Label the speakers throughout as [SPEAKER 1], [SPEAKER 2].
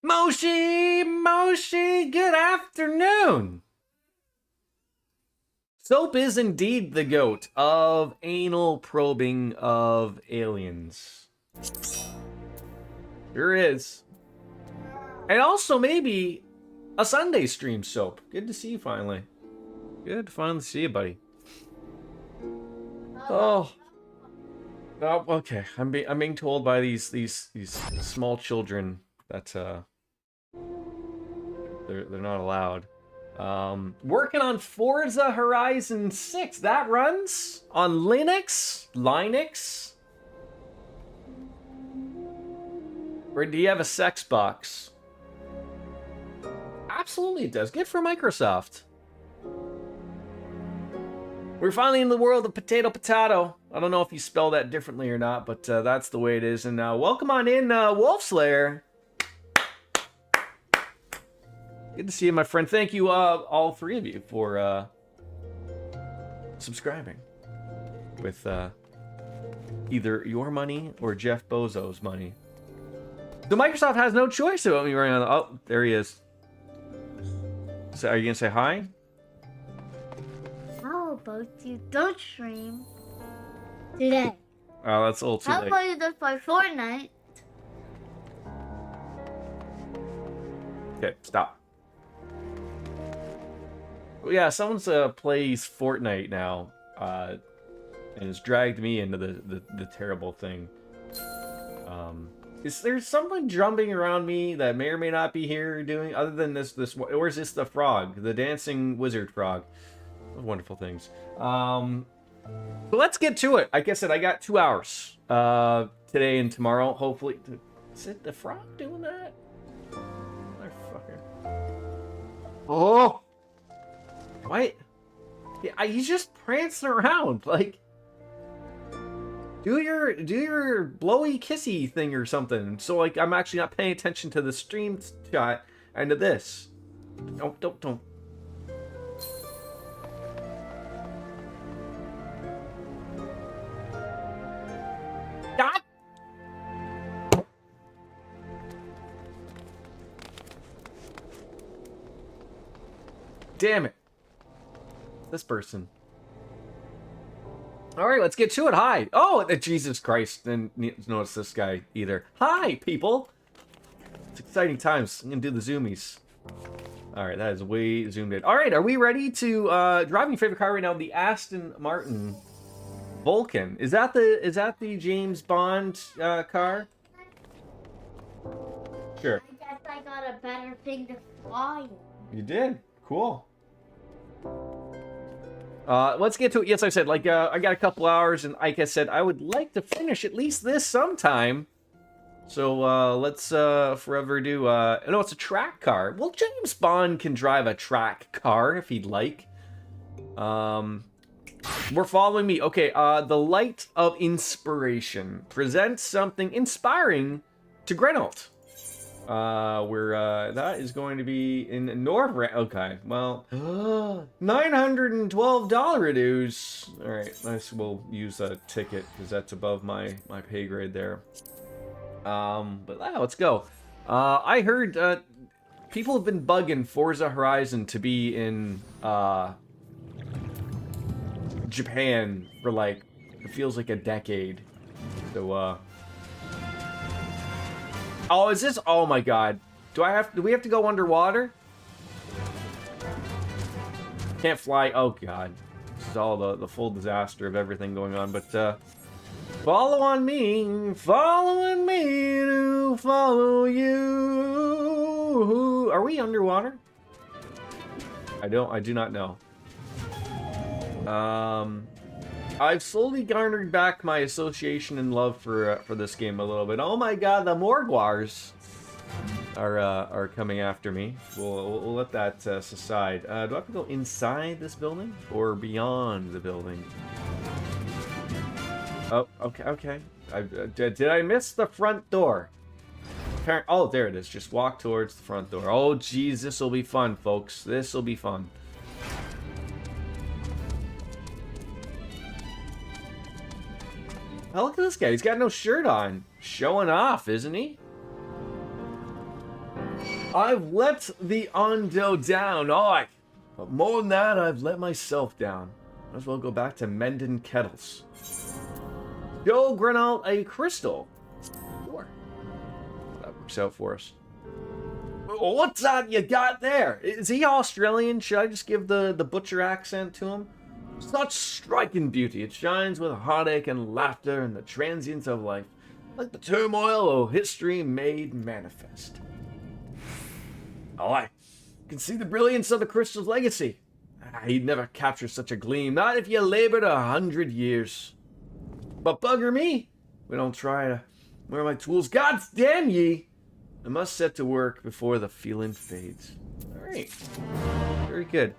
[SPEAKER 1] Moshi, good afternoon. Soap is indeed the goat of anal probing of aliens. Sure is. And also maybe a Sunday stream, Soap. Good to see you finally. Good to finally see you, buddy. Oh, okay. I'm being told by these small children that they're not allowed. Working on Forza Horizon 6. That runs on Linux. Or do you have a sex box? Absolutely it does. Good for Microsoft. We're finally in the world of potato. I don't know if you spell that differently or not, but that's the way it is. And welcome on in, Wolfslayer. Good to see you, my friend. Thank you, all three of you, for subscribing with either your money or Jeff Bezos' money. So Microsoft has no choice about me right now. Oh, there he is. So are you gonna say hi?
[SPEAKER 2] How about you don't stream today?
[SPEAKER 1] Oh, that's a little too late.
[SPEAKER 2] How about you just play Fortnite?
[SPEAKER 1] Okay, stop. Well, yeah, someone's plays Fortnite now, and has dragged me into the terrible thing. Is there someone jumping around me that may or may not be here doing other than this or is this the frog, the dancing wizard frog? Wonderful things. So let's get to it. Like I said, I got 2 hours today and tomorrow. Hopefully, is it the frog doing that? Motherfucker. Oh. What? Yeah, he's just prancing around. Like, do your blowy kissy thing or something. So like, I'm actually not paying attention to the stream shot and to this. Don't. God. Damn it. This person. All right, let's get to it. Hi. Oh, Jesus Christ. Didn't notice this guy either. Hi, people. It's exciting times. I'm going to do the zoomies. All right, that is way zoomed in. All right, are we ready to drive your favorite car right now? The Aston Martin Vulcan. Is that the James Bond car? Sure.
[SPEAKER 2] I guess I got a better thing to fly in.
[SPEAKER 1] You did. Cool. Let's get to it. Yes, I said, like, I got a couple hours, and like I said, I would like to finish at least this sometime. So, let's, forever do, no, it's a track car. Well, James Bond can drive a track car if he'd like. We're following me. Okay, the Light of Inspiration presents something inspiring to Grenoble. That is going to be in North. Okay, well, $912 dues. All right, nice. We'll use a ticket because that's above my pay grade there. But let's go. I heard people have been bugging Forza Horizon to be in Japan for like it feels like a decade. So oh, is this? Oh my God! Do we have to go underwater? Can't fly. Oh God! This is all the full disaster of everything going on. But follow on me, following me to follow you. Are we underwater? I do not know. I've slowly garnered back my association and love for this game a little bit. Oh my God, the Morgwars are coming after me. We'll let that subside. Do I have to go inside this building or beyond the building? Oh, okay. Did I miss the front door? Oh, there it is. Just walk towards the front door. Oh, geez, this will be fun, folks. This will be fun. Oh, look at this guy. He's got no shirt on. Showing off, isn't he? I've let the Ondo down. Aye. But more than that, I've let myself down. Might as well go back to mending kettles. Joe Grenell a crystal. Sure. That works out for us. What's that you got there? Is he Australian? Should I just give the butcher accent to him? Such striking beauty. It shines with heartache and laughter and the transience of life, like the turmoil of history made manifest. Oh, I can see the brilliance of the crystal's legacy. He'd never capture such a gleam, not if you labored 100 years. But bugger me, we don't try to. Where are my tools? God damn ye! I must set to work before the feeling fades. Alright. Very good.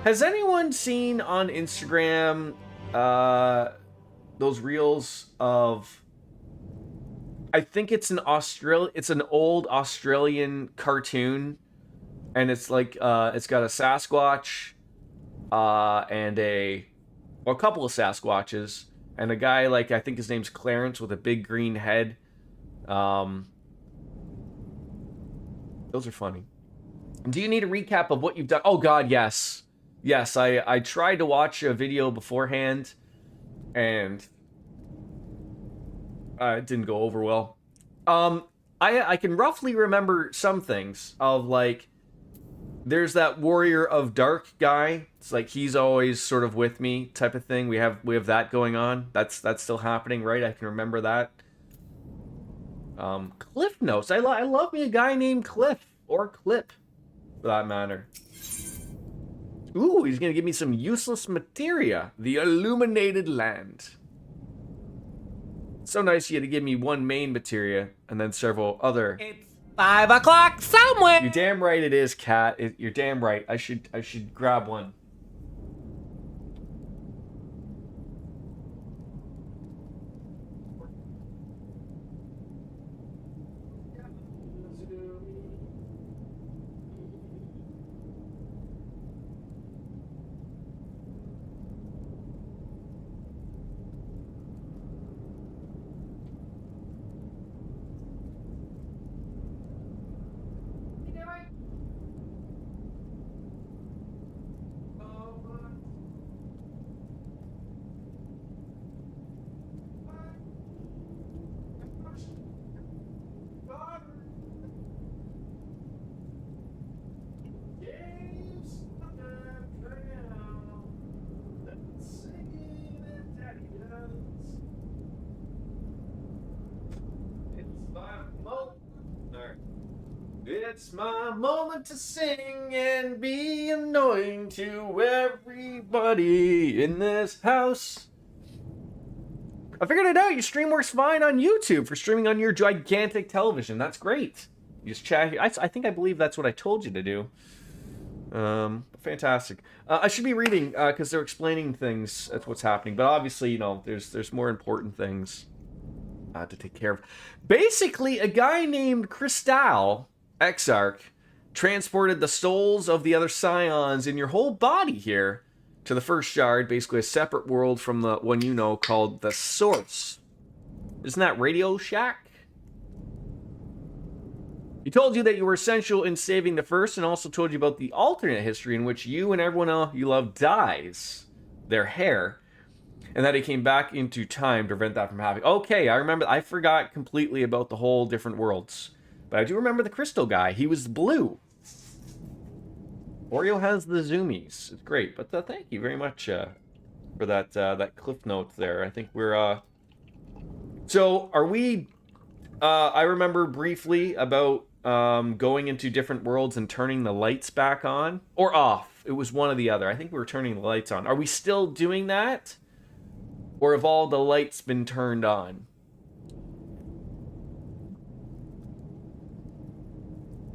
[SPEAKER 1] Has anyone seen on Instagram those reels of, I think it's an old Australian cartoon, and it's like it's got a Sasquatch and a couple of Sasquatches and a guy, like, I think his name's Clarence, with a big green head. Those are funny. Do you need a recap of what you've done? Oh god, yes. Yes, I tried to watch a video beforehand, and it didn't go over well. I can roughly remember some things of, like, there's that Warrior of Dark guy. It's like he's always sort of with me type of thing. We have that going on. That's still happening, right? I can remember that. Cliff Notes. I love me a guy named Cliff, or Clip, for that matter. Ooh, he's gonna give me some useless materia. The Illuminated Land. So nice of you to give me one main materia and then several other.
[SPEAKER 3] It's 5 o'clock somewhere.
[SPEAKER 1] You're damn right it is, Cat. You're damn right. I should grab one. It's my moment to sing and be annoying to everybody in this house. I figured it out. Your stream works fine on YouTube for streaming on your gigantic television. That's great. You just chat here. I believe that's what I told you to do. Fantastic. I should be reading because they're explaining things. That's what's happening. But obviously, you know, there's more important things to take care of. Basically, a guy named Crystal Exarch transported the souls of the other scions in your whole body here to the first shard, basically a separate world from the one you know called the Source. Isn't that Radio Shack? He told you that you were essential in saving the first, and also told you about the alternate history in which you and everyone else you love dyes their hair, and that he came back into time to prevent that from happening. Okay, I remember. I forgot completely about the whole different worlds. But I do remember the crystal guy. He was blue. Oreo has the zoomies. It's great. But thank you very much for that cliff note there. I think we're... So, are we... I remember briefly about going into different worlds and turning the lights back on. Or off. It was one or the other. I think we were turning the lights on. Are we still doing that? Or have all the lights been turned on?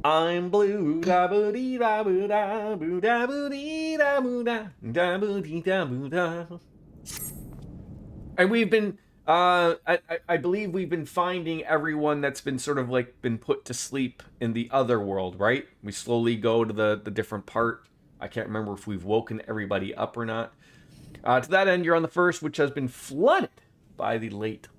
[SPEAKER 1] I'm blue, da boo dee da boo da boo da boo dee da boo da da boo dee da boo da. And we've been, I believe we've been finding everyone that's been sort of like been put to sleep in the other world, right? We slowly go to the different part. I can't remember if we've woken everybody up or not. To that end, you're on the first, which has been flooded by the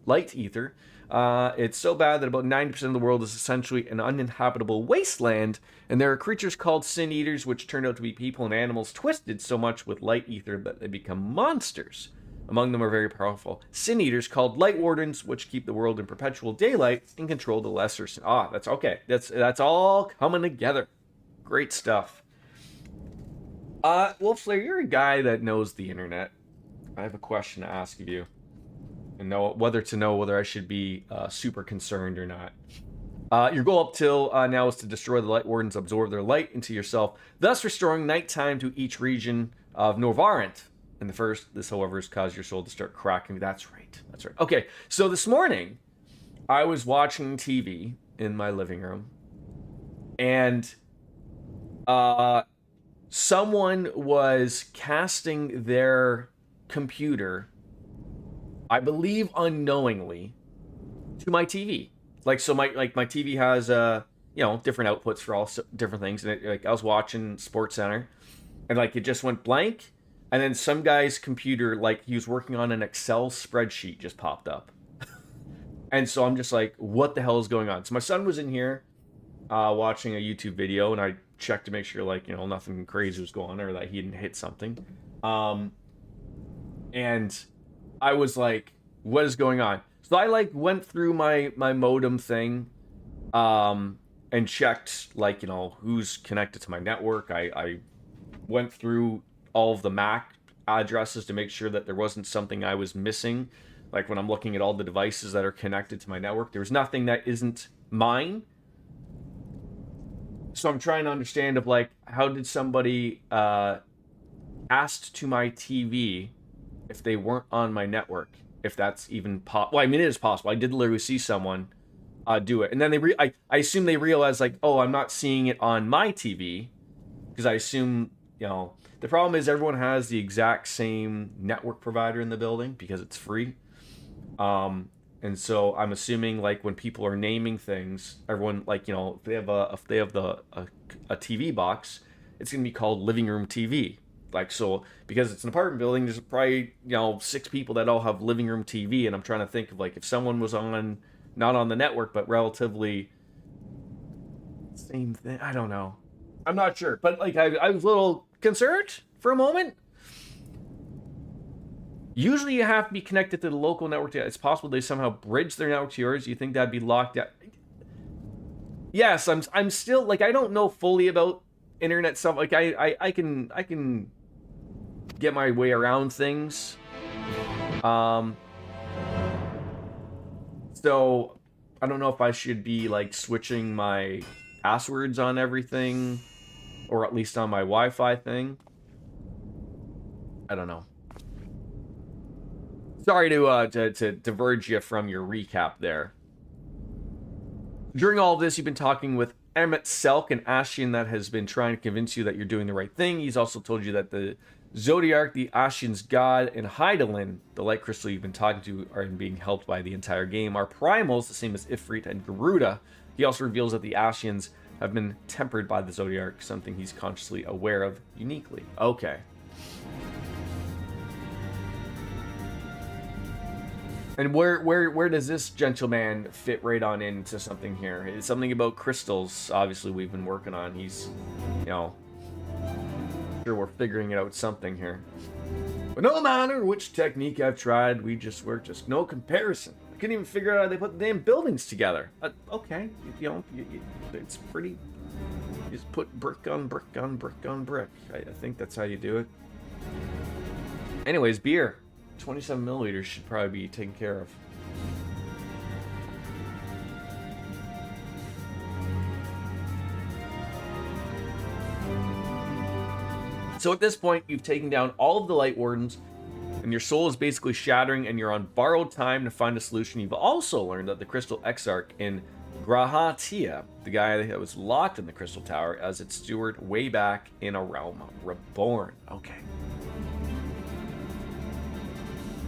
[SPEAKER 1] light ether. It's so bad that about 90% of the world is essentially an uninhabitable wasteland, and there are creatures called sin eaters, which turn out to be people and animals twisted so much with light ether that they become monsters. Among them are very powerful sin eaters called light wardens, which keep the world in perpetual daylight and control the lesser sin. That's okay. That's all coming together. Great stuff. Wolfslayer, you're a guy that knows the internet. I have a question to ask of you, and know whether I should be super concerned or not. Your goal up till now is to destroy the light wardens, absorb their light into yourself, thus restoring nighttime to each region of Norvarant. And this, however, has caused your soul to start cracking. That's right. Okay, so this morning, I was watching TV in my living room, and someone was casting their computer, I believe unknowingly, to my TV. My TV has different outputs for all different things, and I was watching Sports Center, and it just went blank, and then some guy's computer, he was working on an Excel spreadsheet, just popped up. And so I'm just like, what the hell is going on? So my son was in here watching a YouTube video, and I checked to make sure nothing crazy was going on, or that he didn't hit something. And I was like, what is going on? So I went through my modem thing, and checked who's connected to my network. I went through all of the MAC addresses to make sure that there wasn't something I was missing. When I'm looking at all the devices that are connected to my network, there's nothing that isn't mine. So I'm trying to understand how did somebody asked to my TV if they weren't on my network, if that's even possible. Well, I mean, it is possible. I did literally see someone do it. And then I assume they realized oh, I'm not seeing it on my TV, because I assume, the problem is everyone has the exact same network provider in the building because it's free. And so I'm assuming when people are naming things, everyone if they have a TV box, it's gonna be called living room TV. So because it's an apartment building, there's probably 6 people that all have living room TV, and I'm trying to think of if someone was not on the network but relatively same thing. I don't know. I'm not sure, but I was a little concerned for a moment. Usually you have to be connected to the local network. It's possible they somehow bridge their network to yours. You think that'd be locked out? Yes, I'm still I don't know fully about internet stuff. I can get my way around things. So I don't know if I should be switching my passwords on everything, or at least on my Wi-Fi thing. I don't know. Sorry to diverge you from your recap there. During all of this, you've been talking with Emmett Selk, an Ashian that has been trying to convince you that you're doing the right thing. He's also told you that the Zodiark, the Ashian's god, and Hydaelyn, the light crystal you've been talking to, are being helped by the entire game, are primals, the same as Ifrit and Garuda. He also reveals that the Ashians have been tempered by the Zodiark, something he's consciously aware of uniquely. Okay. And where does this gentleman fit right on into something here? It's something about crystals, obviously, we've been working on. He's, sure we're figuring it out something here. But no matter which technique I've tried, we're just no comparison. I couldn't even figure out how they put the damn buildings together. Okay, it's pretty. You just put brick on brick on brick on brick. I think that's how you do it. Anyways, beer. 27 milliliters should probably be taken care of. So at this point, you've taken down all of the light wardens, and your soul is basically shattering, and you're on borrowed time to find a solution. You've also learned that the Crystal Exarch in Grahatia, the guy that was locked in the Crystal Tower as its steward way back in a realm reborn. Okay.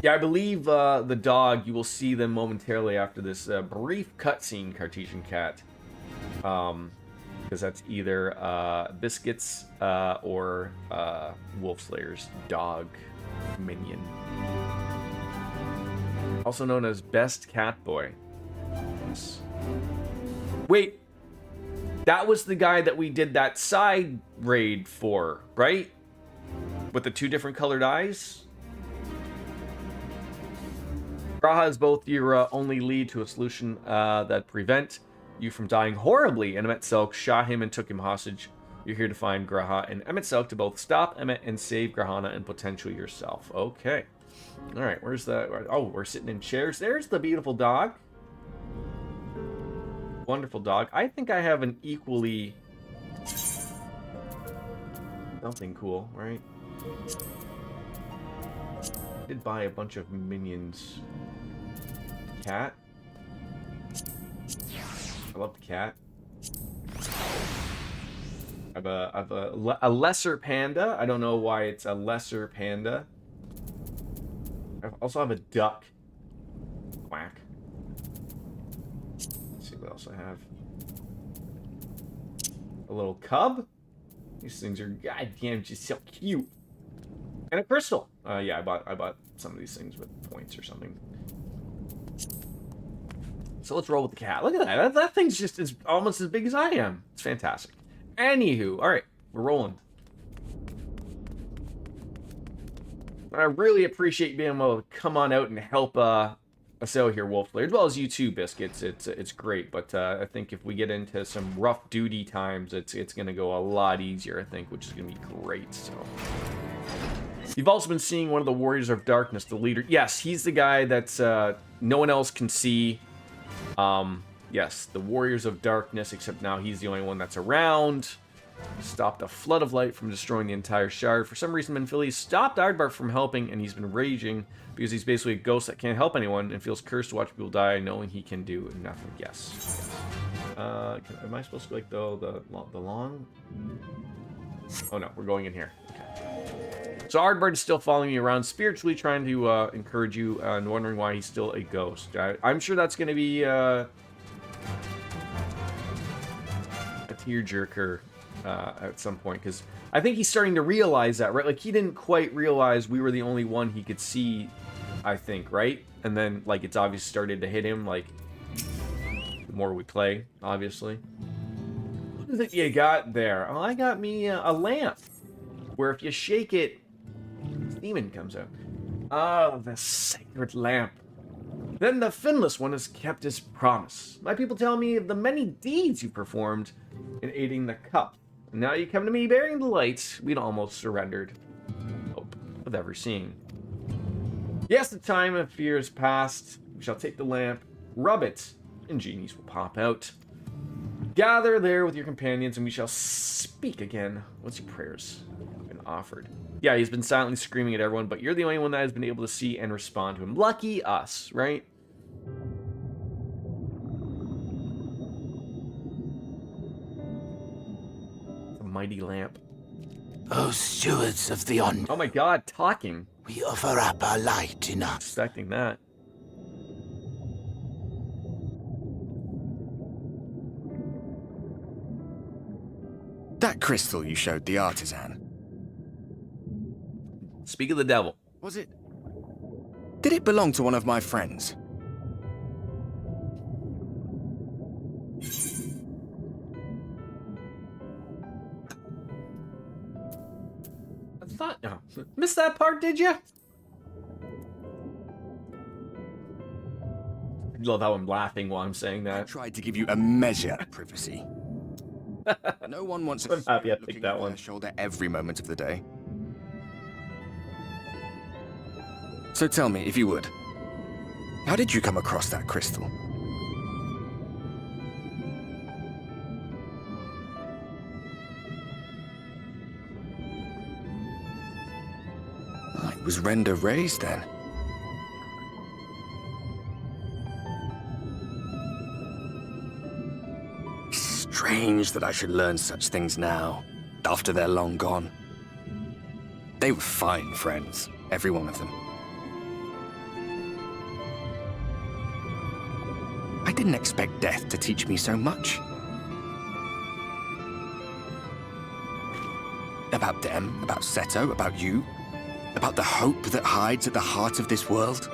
[SPEAKER 1] Yeah, I believe the dog, you will see them momentarily after this brief cutscene, Cartesian Cat. Because that's either Biscuits or Wolfslayer's dog minion. Also known as Best Cat Boy. Wait. That was the guy that we did that side raid for, right? With the 2 different colored eyes? Graha is both your only lead to a solution that prevent you from dying horribly. And Emmet Selk shot him and took him hostage. You're here to find Graha and Emmet Selk to both stop Emmet and save Grahana and potentially yourself. Okay. Alright, where's the... Oh, we're sitting in chairs. There's the beautiful dog. Wonderful dog. I think I have an equally... something cool, right? I did buy a bunch of minions. Cat. I love the cat. I have a lesser panda. I don't know why it's a lesser panda. I also have a duck. Quack. Let's see what else I have. A little cub. These things are goddamn just so cute. And a crystal. Yeah, I bought some of these things with points or something. So let's roll with the cat. Look at that. That thing's just almost as big as I am. It's fantastic. Anywho, all right, we're rolling. I really appreciate being able to come on out and help us out here, Wolflayer, as well as you too, Biscuits. It's great, but I think if we get into some rough duty times, it's going to go a lot easier, I think, which is going to be great. So, you've also been seeing one of the Warriors of Darkness, the leader. Yes, he's the guy that's no one else can see. Yes, the Warriors of Darkness, except now he's the only one that's around. Stopped a flood of light from destroying the entire shard. For some reason, Menphili stopped Aardvark from helping, and he's been raging because he's basically a ghost that can't help anyone and feels cursed to watch people die, knowing he can do nothing. Yes. Am I supposed to like the long? Oh no, we're going in here. Okay. So Aardvark is still following you around, spiritually trying to encourage you, and wondering why he's still a ghost. I'm sure that's going to be a tearjerker. At some point, because I think he's starting to realize that, right? Like, he didn't quite realize we were the only one he could see, I think, right? And then, like, it's obviously started to hit him, like, the more we play, obviously. What is it you got there? Oh, I got me a lamp, where if you shake it, demon comes out. Oh, the sacred lamp. Then the Finless one has kept his promise. My people tell me of the many deeds you performed in aiding the cup. And now you come to me bearing the light we'd almost surrendered hope of ever seeing. Yes, the time of fear is past. We shall take the lamp, rub it, and genies will pop out. Gather there with your companions, and we shall speak again once your prayers have been offered. Yeah, he's been silently screaming at everyone, but you're the only one that has been able to see and respond to him. Lucky us, right? Mighty lamp.
[SPEAKER 4] O stewards of the
[SPEAKER 1] Oh my god, talking.
[SPEAKER 4] we offer up our light in us.
[SPEAKER 1] Expecting that.
[SPEAKER 5] That crystal you showed the artisan.
[SPEAKER 1] Speak of the devil.
[SPEAKER 5] Was it... Did it belong to one of my friends?
[SPEAKER 1] Missed that part, did you? I love how I'm laughing while I'm saying
[SPEAKER 5] I
[SPEAKER 1] that.
[SPEAKER 5] tried to give you a measure of privacy. No one wants a
[SPEAKER 1] I'm happy I
[SPEAKER 5] spirit
[SPEAKER 1] picked
[SPEAKER 5] looking
[SPEAKER 1] that
[SPEAKER 5] over
[SPEAKER 1] one.
[SPEAKER 5] their shoulder every moment of the day. So tell me, if you would, how did you come across that crystal? It was Render raised then. Strange that I should learn such things now, after they're long gone. They were fine friends, every one of them. I didn't expect death to teach me so much. About them, about Seto, about you. About the hope that hides at the heart of this world.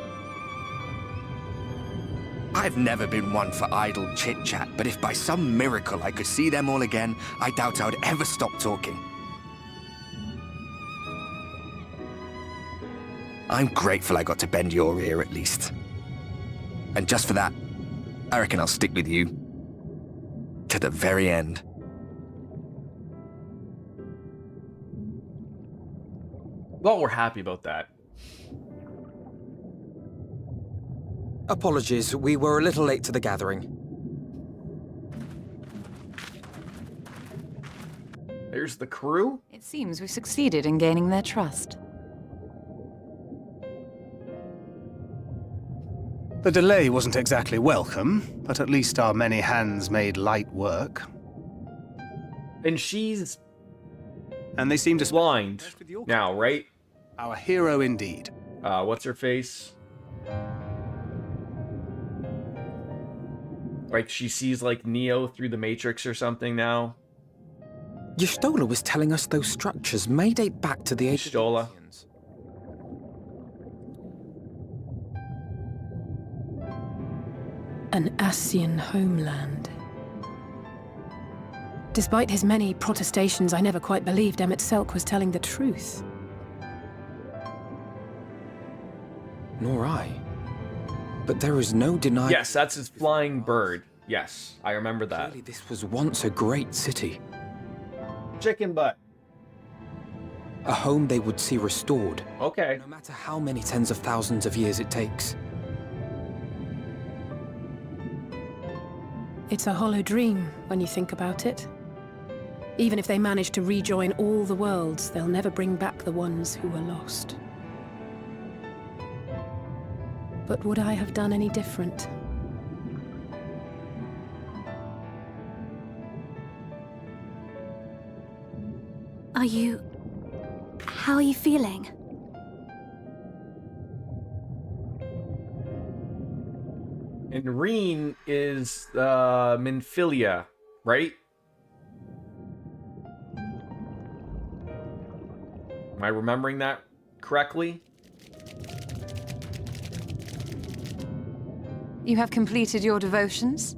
[SPEAKER 5] I've never been one for idle chit-chat, but if by some miracle I could see them all again, I doubt I would ever stop talking. I'm grateful I got to bend your ear at least. And just for that, I reckon I'll stick with you. To the very end.
[SPEAKER 1] Well, we're happy about that.
[SPEAKER 3] Apologies, we were a little late to the gathering.
[SPEAKER 1] There's the crew.
[SPEAKER 6] It seems we succeeded in gaining their trust.
[SPEAKER 7] The delay wasn't exactly welcome, but at least our many hands made light work.
[SPEAKER 1] And she's
[SPEAKER 7] And they seem to
[SPEAKER 1] blind now, right?
[SPEAKER 7] Our hero indeed.
[SPEAKER 1] What's her face? Like she sees like Neo through the Matrix or something now.
[SPEAKER 3] Y'shtola was telling us those structures may date back to the age of
[SPEAKER 1] Y'shtola.
[SPEAKER 3] Atlanteans.
[SPEAKER 8] An Ascian homeland. Despite his many protestations, I never quite believed Emmett Selk was telling the truth.
[SPEAKER 3] Nor I. But there is no denying...
[SPEAKER 1] Yes, that's his flying bird. Yes, I remember that.
[SPEAKER 3] Clearly this was once a great city.
[SPEAKER 1] Chicken butt.
[SPEAKER 3] A home they would see restored.
[SPEAKER 1] Okay.
[SPEAKER 3] No matter how many tens of thousands of years it takes.
[SPEAKER 8] It's a hollow dream when you think about it. Even if they manage to rejoin all the worlds, they'll never bring back the ones who were lost. But would I have done any different?
[SPEAKER 2] How are you feeling?
[SPEAKER 1] And Reen is Minfilia, right? Am I remembering that correctly?
[SPEAKER 6] You have completed your devotions?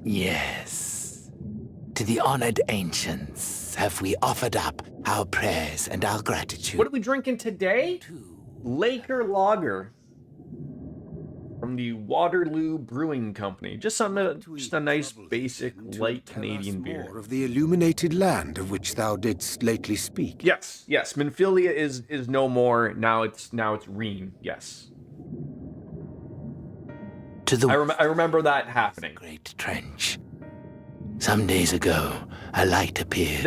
[SPEAKER 4] Yes. To the honored ancients have we offered up our prayers and our gratitude.
[SPEAKER 1] What are we drinking today? Laker Lager from the Waterloo Brewing Company. Just a nice, basic, light Canadian beer.
[SPEAKER 9] More of the illuminated land of which thou didst lately speak.
[SPEAKER 1] Yes, yes. Minfilia is no more. Now it's Reen. Yes.
[SPEAKER 4] To the
[SPEAKER 1] I remember that happening.
[SPEAKER 4] great trench. Some days ago, a light appeared.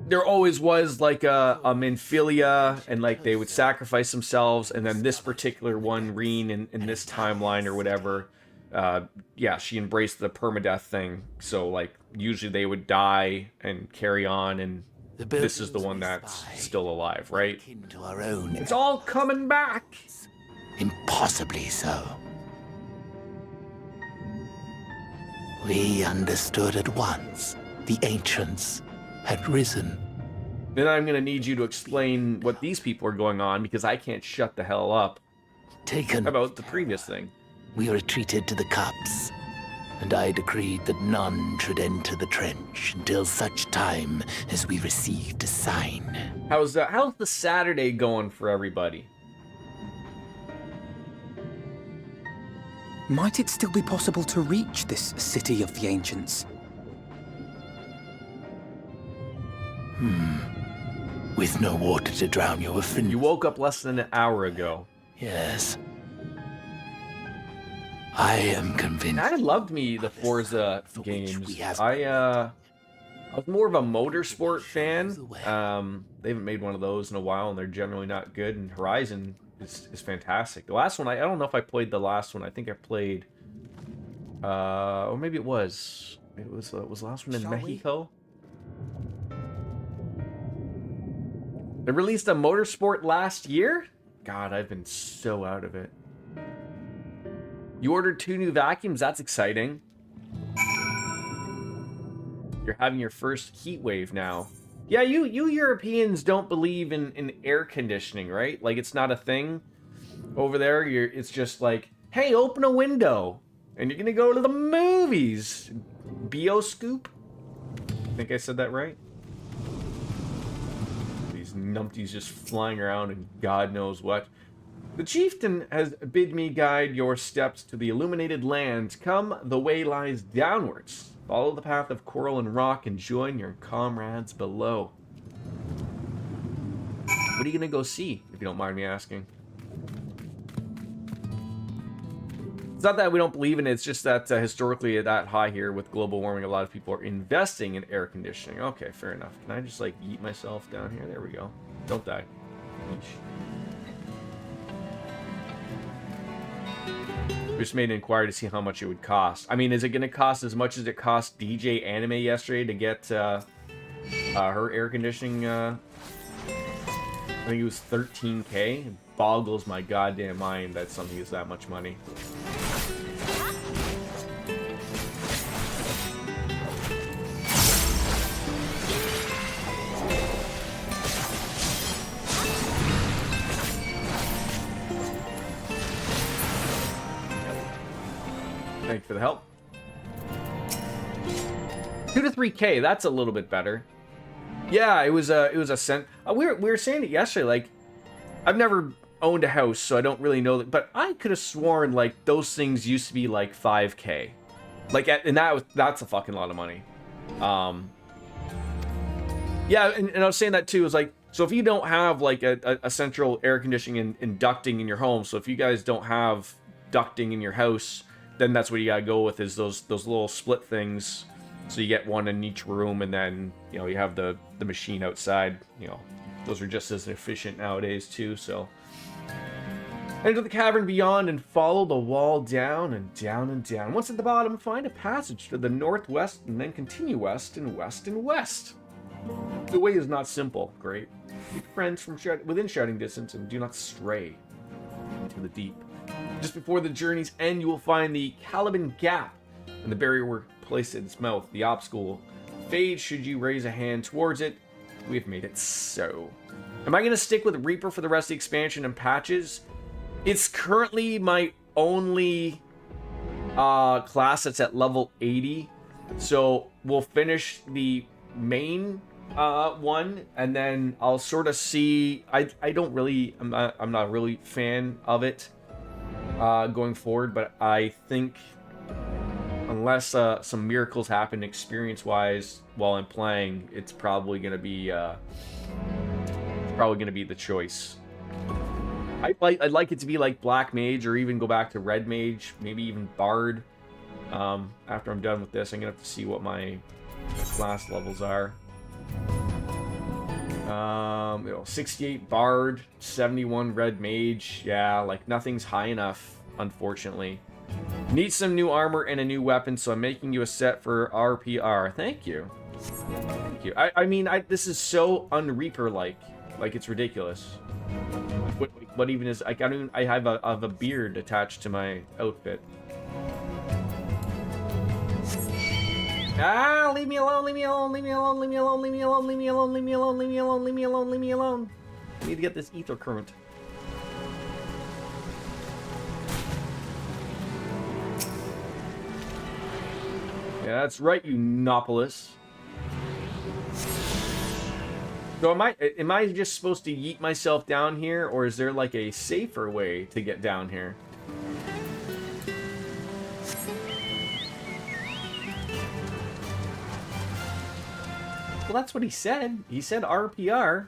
[SPEAKER 1] There always was like a Minfilia, and like they would sacrifice themselves, and then this particular one, Reen, in this timeline or whatever, yeah, she embraced the permadeath thing. So like usually they would die and carry on, and this is the one that's still alive, right?
[SPEAKER 4] To our own.
[SPEAKER 1] It's all coming back.
[SPEAKER 4] Impossibly so. We understood at once the ancients had risen.
[SPEAKER 1] Then I'm gonna need you to explain what these people are going on, because I can't shut the hell up
[SPEAKER 4] Taken
[SPEAKER 1] about the previous thing.
[SPEAKER 4] we retreated to the cups, and I decreed that none should enter the trench until such time as we received a sign.
[SPEAKER 1] How's the Saturday going for everybody?
[SPEAKER 3] Might it still be possible to reach this city of the ancients?
[SPEAKER 4] With no water to drown your offense.
[SPEAKER 1] You woke up less than an hour ago.
[SPEAKER 4] Yes. I am convinced.
[SPEAKER 1] I loved the Forza games. I was more of a motorsport fan. They haven't made one of those in a while, and they're generally not good. And Horizon is fantastic. The last one, I don't know if I played the last one. I think I played, or maybe it was the last one in Mexico. They released a motorsport last year? God, I've been so out of it. You ordered 2 new vacuums? That's exciting. You're having your first heat wave now. Yeah, you Europeans don't believe in air conditioning, right? Like, it's not a thing over there. It's just like, hey, open a window, and you're gonna go to the movies. Bioscoop? I think I said that right. These numpties just flying around and God knows what. The chieftain has bid me guide your steps to the illuminated land. Come, the way lies downwards. Follow the path of coral and rock and join your comrades below. What are you gonna go see, if you don't mind me asking? It's not that we don't believe in it, it's just that historically that high here with global warming, a lot of people are investing in air conditioning. Okay, fair enough. Can I just, like, yeet myself down here? There we go. Don't die. Just made an inquiry to see how much it would cost. I mean, is it going to cost as much as it cost DJ Anime yesterday to get her air conditioning? I think it was 13K. It boggles my goddamn mind that something is that much money. Thank you for the help. 2 to 3K, that's a little bit better. Yeah, it was a cent. We were saying it yesterday. Like, I've never owned a house, so I don't really know that. But I could have sworn like those things used to be like 5K. Like, and that's a fucking lot of money. Yeah, and I was saying that too. Is like, so if you don't have like a central air conditioning and ducting in your home, so if you guys don't have ducting in your house, then that's what you gotta go with, is those little split things. So you get one in each room, and then, you know, you have the machine outside. You know, those are just as efficient nowadays too. So enter the cavern beyond and follow the wall down and down and down. Once at the bottom, find a passage to the northwest and then continue west and west and west. The way is not simple. Great. Keep friends from within shouting distance and do not stray into the deep. Just before the journey's end, you will find the Caliban Gap, and the barrier will place at its mouth. The obstacle fades should you raise a hand towards it. We have made it so. Am I going to stick with Reaper for the rest of the expansion and patches? It's currently my only class that's at level 80, so we'll finish the main one, and then I'll sort of see. I'm not a really fan of it going forward, but I think unless some miracles happen experience-wise while I'm playing, it's probably gonna be the choice. I'd like it to be like Black Mage, or even go back to Red Mage, maybe even Bard. After I'm done with this, I'm gonna have to see what my class levels are. 68 Bard, 71 Red Mage. Yeah, like nothing's high enough, unfortunately. Need some new armor and a new weapon, so I'm making you a set for RPR. Thank you. Thank you. I mean, this is so un-Reaper-like. Like, it's ridiculous. What even is... I have a beard attached to my outfit. Ah, leave me alone, leave me alone, leave me alone, leave me alone, leave me alone, leave me alone, leave me alone, leave me alone, leave me alone, leave me alone. I need to get this ether current. Yeah, that's right, you Nopolis. So am I just supposed to yeet myself down here, or is there like a safer way to get down here? Well, that's what he said. He said RPR.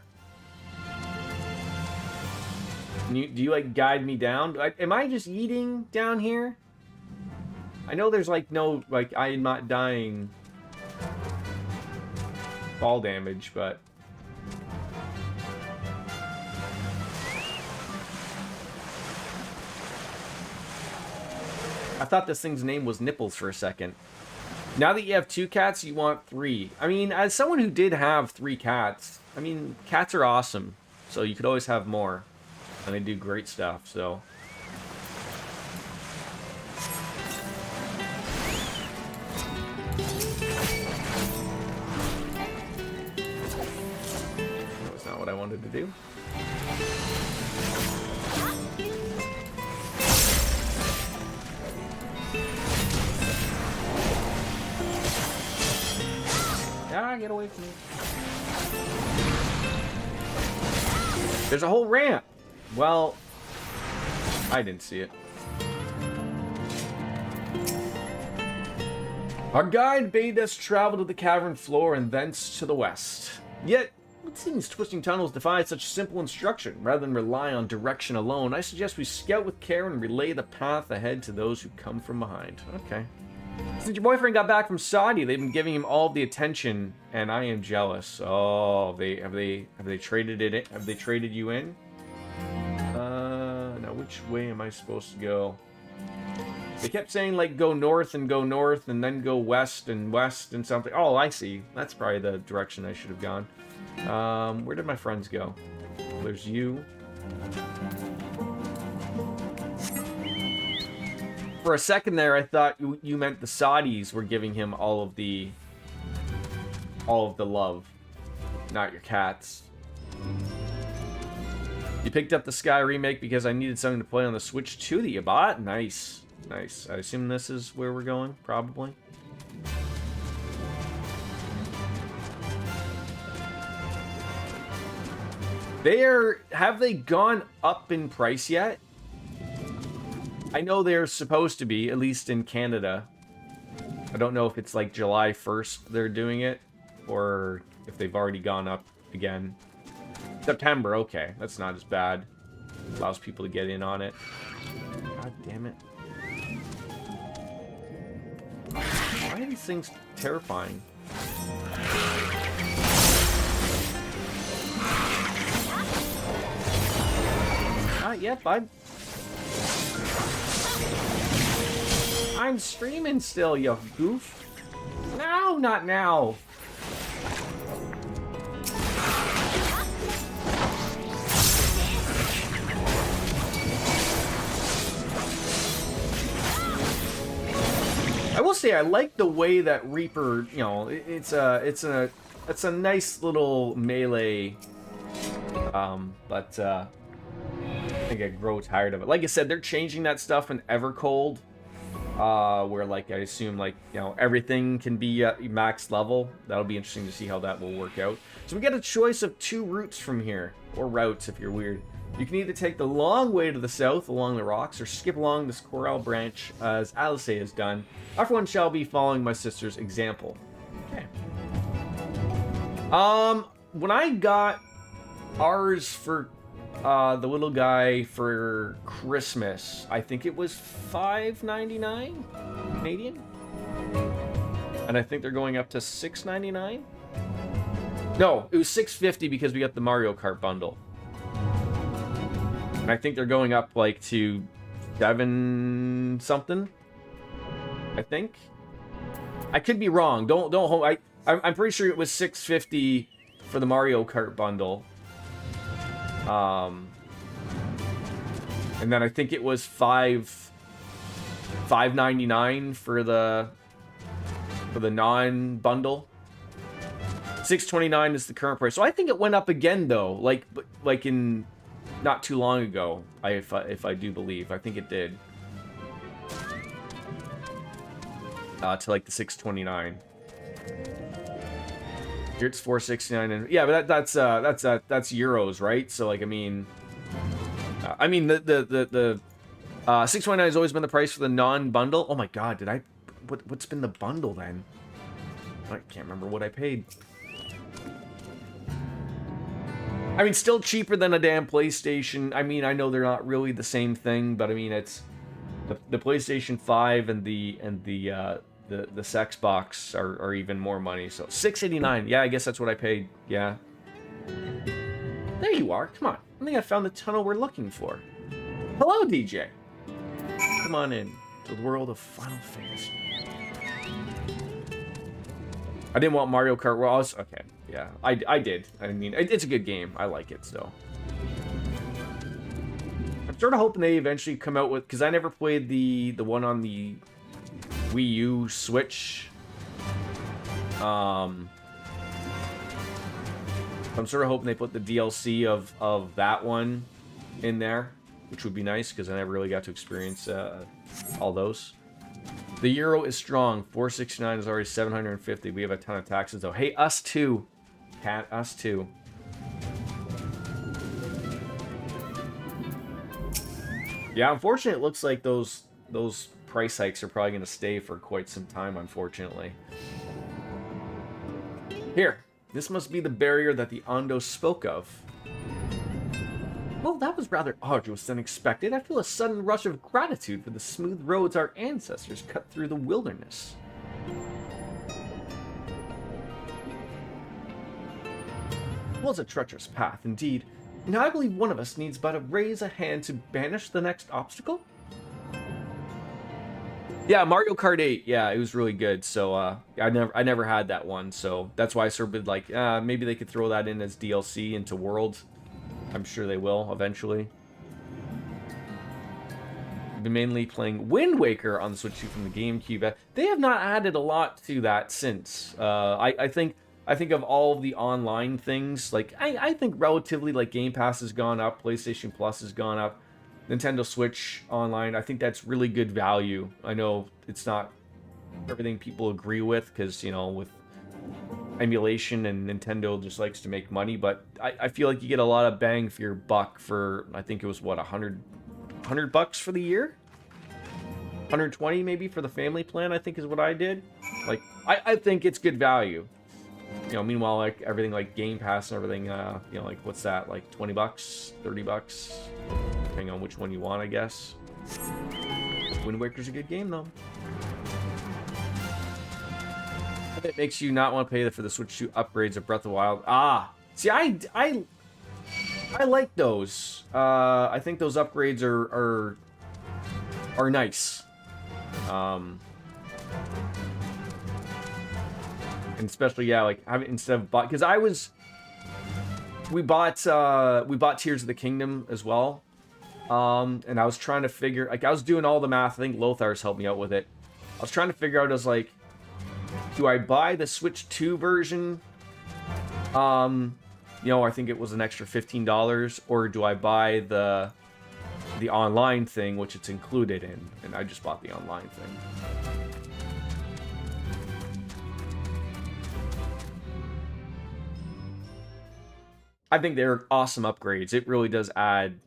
[SPEAKER 1] Do you like guide me down? Am I just yeeting down here? I know there's like no, like, I'm not dying fall damage, but... I thought this thing's name was Nipples for a second. Now that you have 2 cats, you want 3. I mean, as someone who did have 3 cats, I mean, cats are awesome. So you could always have more. And they do great stuff, so... wanted to do. Ah, get away from me. There's a whole ramp. Well, I didn't see it. Our guide bade us travel to the cavern floor and thence to the west. Yet, what seems twisting tunnels defy such simple instruction? Rather than rely on direction alone, I suggest we scout with care and relay the path ahead to those who come from behind. Okay. Since your boyfriend got back from Saudi, they've been giving him all the attention, and I am jealous. Oh, have they traded it in? Have they traded you in? Now which way am I supposed to go? They kept saying like go north and then go west and something. Oh, I see. That's probably the direction I should have gone. Where did my friends go? There's you. For a second there, I thought you meant the Saudis were giving him all of the love, not your cats. You picked up the Sky remake because I needed something to play on the Switch 2 that you bought? Nice. Nice. I assume this is where we're going, probably. Have they gone up in price yet? I know they're supposed to be, at least in Canada. I don't know if it's like July 1st they're doing it, or if they've already gone up again. September, okay. That's not as bad. Allows people to get in on it. God damn it. Why are these things terrifying? Not yet, bud. I'm streaming still, you goof. No, not now. I will say I like the way that Reaper, you know, it's a nice little melee, but I think I grow tired of it. Like I said, they're changing that stuff in Evercold, where like I assume like, you know, everything can be max level. That'll be interesting to see how that will work out. So we get a choice of 2 routes from here, or routes if you're weird. You can either take the long way to the south along the rocks, or skip along this Corral branch as Alice has done. Everyone shall be following my sister's example. Okay. When I got ours for the little guy for Christmas, I think it was $5.99 Canadian, and I think they're going up to $6.99. No, it was $6.50 because we got the Mario Kart bundle. And I think they're going up like to 7 something. I think. I could be wrong. Don't hold. I'm pretty sure it was $6.50 for the Mario Kart bundle. And then I think it was $5.99 for the non-bundle. $6.29 is the current price. So I think it went up again though, like in not too long ago. If I do believe, I think it did. To like the $6.29. Here it's $4.69, and yeah, but that's euros, right? So like, I mean the $6.29 has always been the price for the non-bundle. Oh my god, what's been the bundle then? I can't remember what I paid. I mean, still cheaper than a damn PlayStation. I mean, I know they're not really the same thing, but I mean, it's the PlayStation 5 and the Xbox are even more money. So $6.89. Yeah, I guess that's what I paid. Yeah. There you are. Come on. I think I found the tunnel we're looking for. Hello, DJ. Come on in to the world of Final Fantasy. I didn't want Mario Kart World. Okay. Yeah, I did. I mean, it's a good game. I like it still. I'm sort of hoping they eventually come out with, because I never played the one on the Wii U Switch. I'm sort of hoping they put the DLC of that one in there, which would be nice because I never really got to experience all those. The euro is strong. 469 is already 750. We have a ton of taxes though. Hey, us too. Cat, us too. Yeah, unfortunately, it looks like those price hikes are probably going to stay for quite some time, unfortunately. Here, this must be the barrier that the Ondo spoke of. Well, that was rather arduous than expected. I feel a sudden rush of gratitude for the smooth roads our ancestors cut through the wilderness. It was a treacherous path, indeed. Now I believe one of us needs but to raise a hand to banish the next obstacle? Yeah, Mario Kart 8. Yeah, it was really good. So I never had that one. So that's why I sort of been like, maybe they could throw that in as DLC into World. I'm sure they will eventually. I've been mainly playing Wind Waker on the Switch 2 from the GameCube. They have not added a lot to that since. I think of all of the online things, like I think relatively, like Game Pass has gone up, PlayStation Plus has gone up, Nintendo Switch Online, I think that's really good value. I know it's not everything people agree with, because, you know, with emulation and Nintendo just likes to make money, but I feel like you get a lot of bang for your buck for, I think it was, what, $100 for the year? 120 maybe for the family plan, I think is what I did. Like, I think it's good value. You know, meanwhile, like, everything like Game Pass and everything, you know, like, what's that, like, $20, $30, depending on which one you want, I guess. Wind Waker's a good game, though. It makes you not want to pay for the Switch 2 upgrades of Breath of the Wild. Ah, see, I like those. I think those upgrades are nice. And especially, yeah, like having, instead of bought, because we bought Tears of the Kingdom as well. And I was trying to figure, like, I was doing all the math. I think Lothar's helped me out with it. I was trying to figure out, as like, do I buy the Switch 2 version? You know, I think it was an extra $15, or do I buy the online thing, which it's included in? And I just bought the online thing. I think they're awesome upgrades. It really does add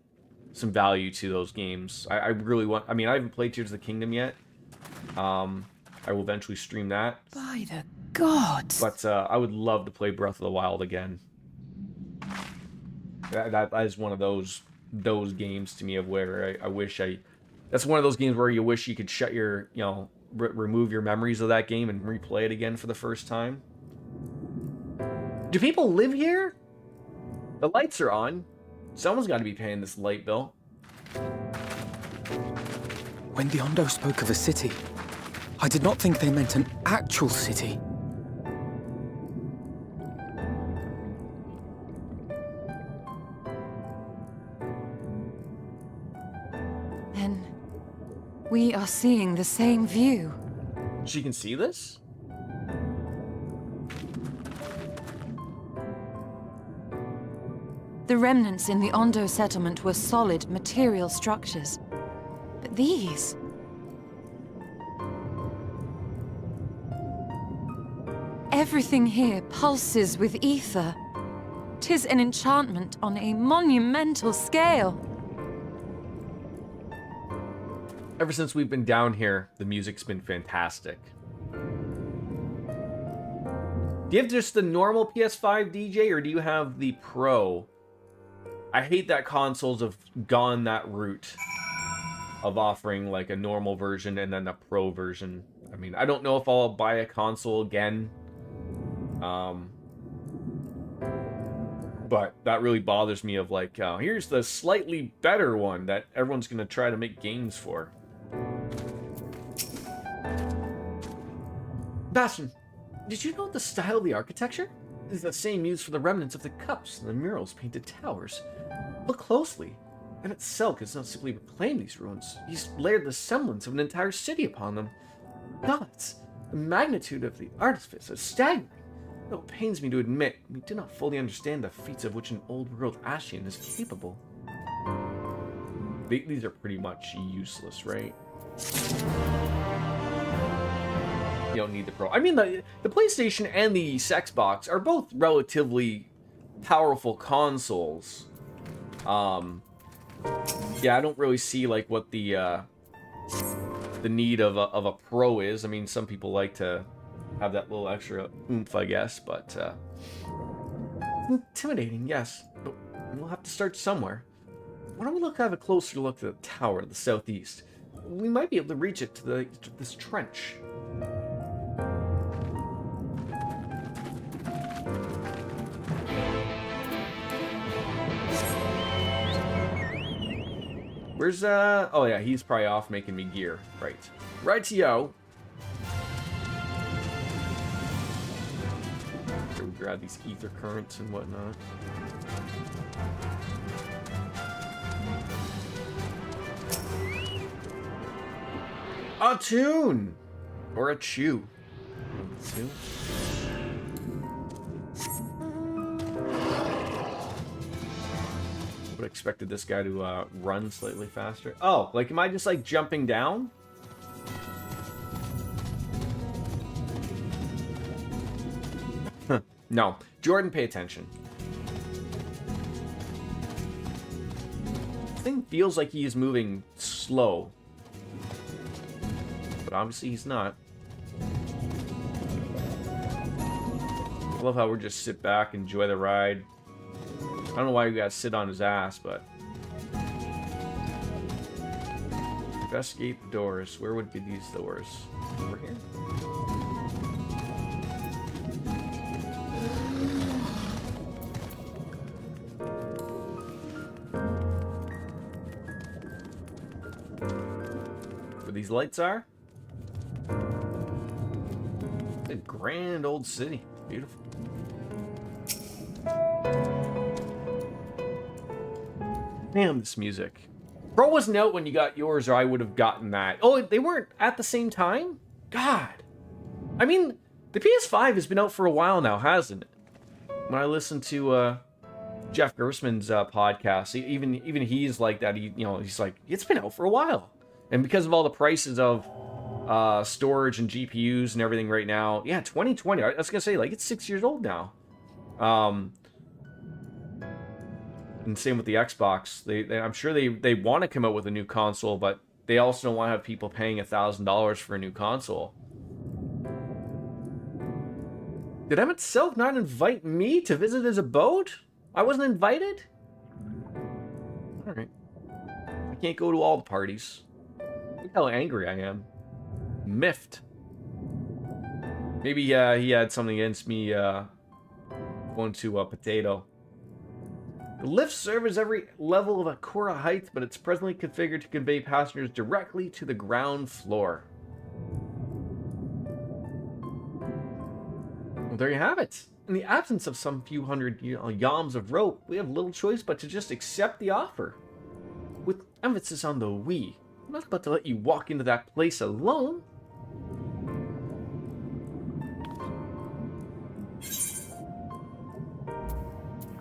[SPEAKER 1] some value to those games. I really want... I mean, I haven't played Tears of the Kingdom yet. I will eventually stream that.
[SPEAKER 6] By the gods!
[SPEAKER 1] But I would love to play Breath of the Wild again. That is one of those games to me of where I wish I... That's one of those games where you wish you could shut your... You know, remove your memories of that game and replay it again for the first time. Do people live here? The lights are on. Someone's got to be paying this light bill.
[SPEAKER 3] When the Ondo spoke of a city, I did not think they meant an actual city.
[SPEAKER 6] Then we are seeing the same view.
[SPEAKER 1] She can see this?
[SPEAKER 6] The remnants in the Ondo settlement were solid material structures. But these... Everything here pulses with ether. 'Tis an enchantment on a monumental scale.
[SPEAKER 1] Ever since we've been down here, the music's been fantastic. Do you have just the normal PS5 DJ, or do you have the Pro? I hate that consoles have gone that route of offering like a normal version and then a Pro version. I mean, I don't know if I'll buy a console again. But that really bothers me of like, here's the slightly better one that everyone's going to try to make games for. Bastion, did you note the style of the architecture? It is the same used for the remnants of the cups and the murals painted towers. Look closely. Emmett Selk has not simply reclaimed these ruins, he's layered the semblance of an entire city upon them. Gods, the magnitude of the artifice is staggering. Though it pains me to admit, we do not fully understand the feats of which an old-world Ascian is capable. These are pretty much useless, right? You don't need the Pro. I mean, the PlayStation and the Xbox are both relatively powerful consoles. Yeah, I don't really see like what the need of a Pro is. I mean, some people like to have that little extra oomph, I guess, but intimidating, yes. But we'll have to start somewhere. Why don't we have a closer look at the tower to the southeast? We might be able to reach it to this trench. Where's, oh yeah, he's probably off making me gear. Right. Right-yo. Here we grab these ether currents and whatnot. A tune! Or a chew. Tune. Would have expected this guy to run slightly faster. Oh, like am I just like jumping down? No. Jordan, pay attention. This thing feels like he is moving slow. But obviously he's not. I love how we're just sit back, enjoy the ride. I don't know why we gotta sit on his ass, but... Investigate the doors. Where would be these doors? Over here? Where these lights are? It's a grand old city. Beautiful. Damn, this music. Pro wasn't out when you got yours, or I would have gotten that. Oh, they weren't at the same time? God. I mean, the PS5 has been out for a while now, hasn't it? When I listen to Jeff Gersman's podcast, even he's like that. He's like, it's been out for a while. And because of all the prices of storage and GPUs and everything right now, yeah, 2020. I was gonna say, like, it's 6 years old now. And same with the Xbox. I'm sure they want to come out with a new console, but they also don't want to have people paying $1,000 for a new console. Did Emmett Self not invite me to visit his abode? I wasn't invited? Alright. I can't go to all the parties. Look how angry I am. Miffed. Maybe he had something against me going to a potato. The lift serves every level of Akura height, but it's presently configured to convey passengers directly to the ground floor. Well, there you have it. In the absence of some few hundred yams of rope, we have little choice but to just accept the offer. With emphasis on the we. I'm not about to let you walk into that place alone.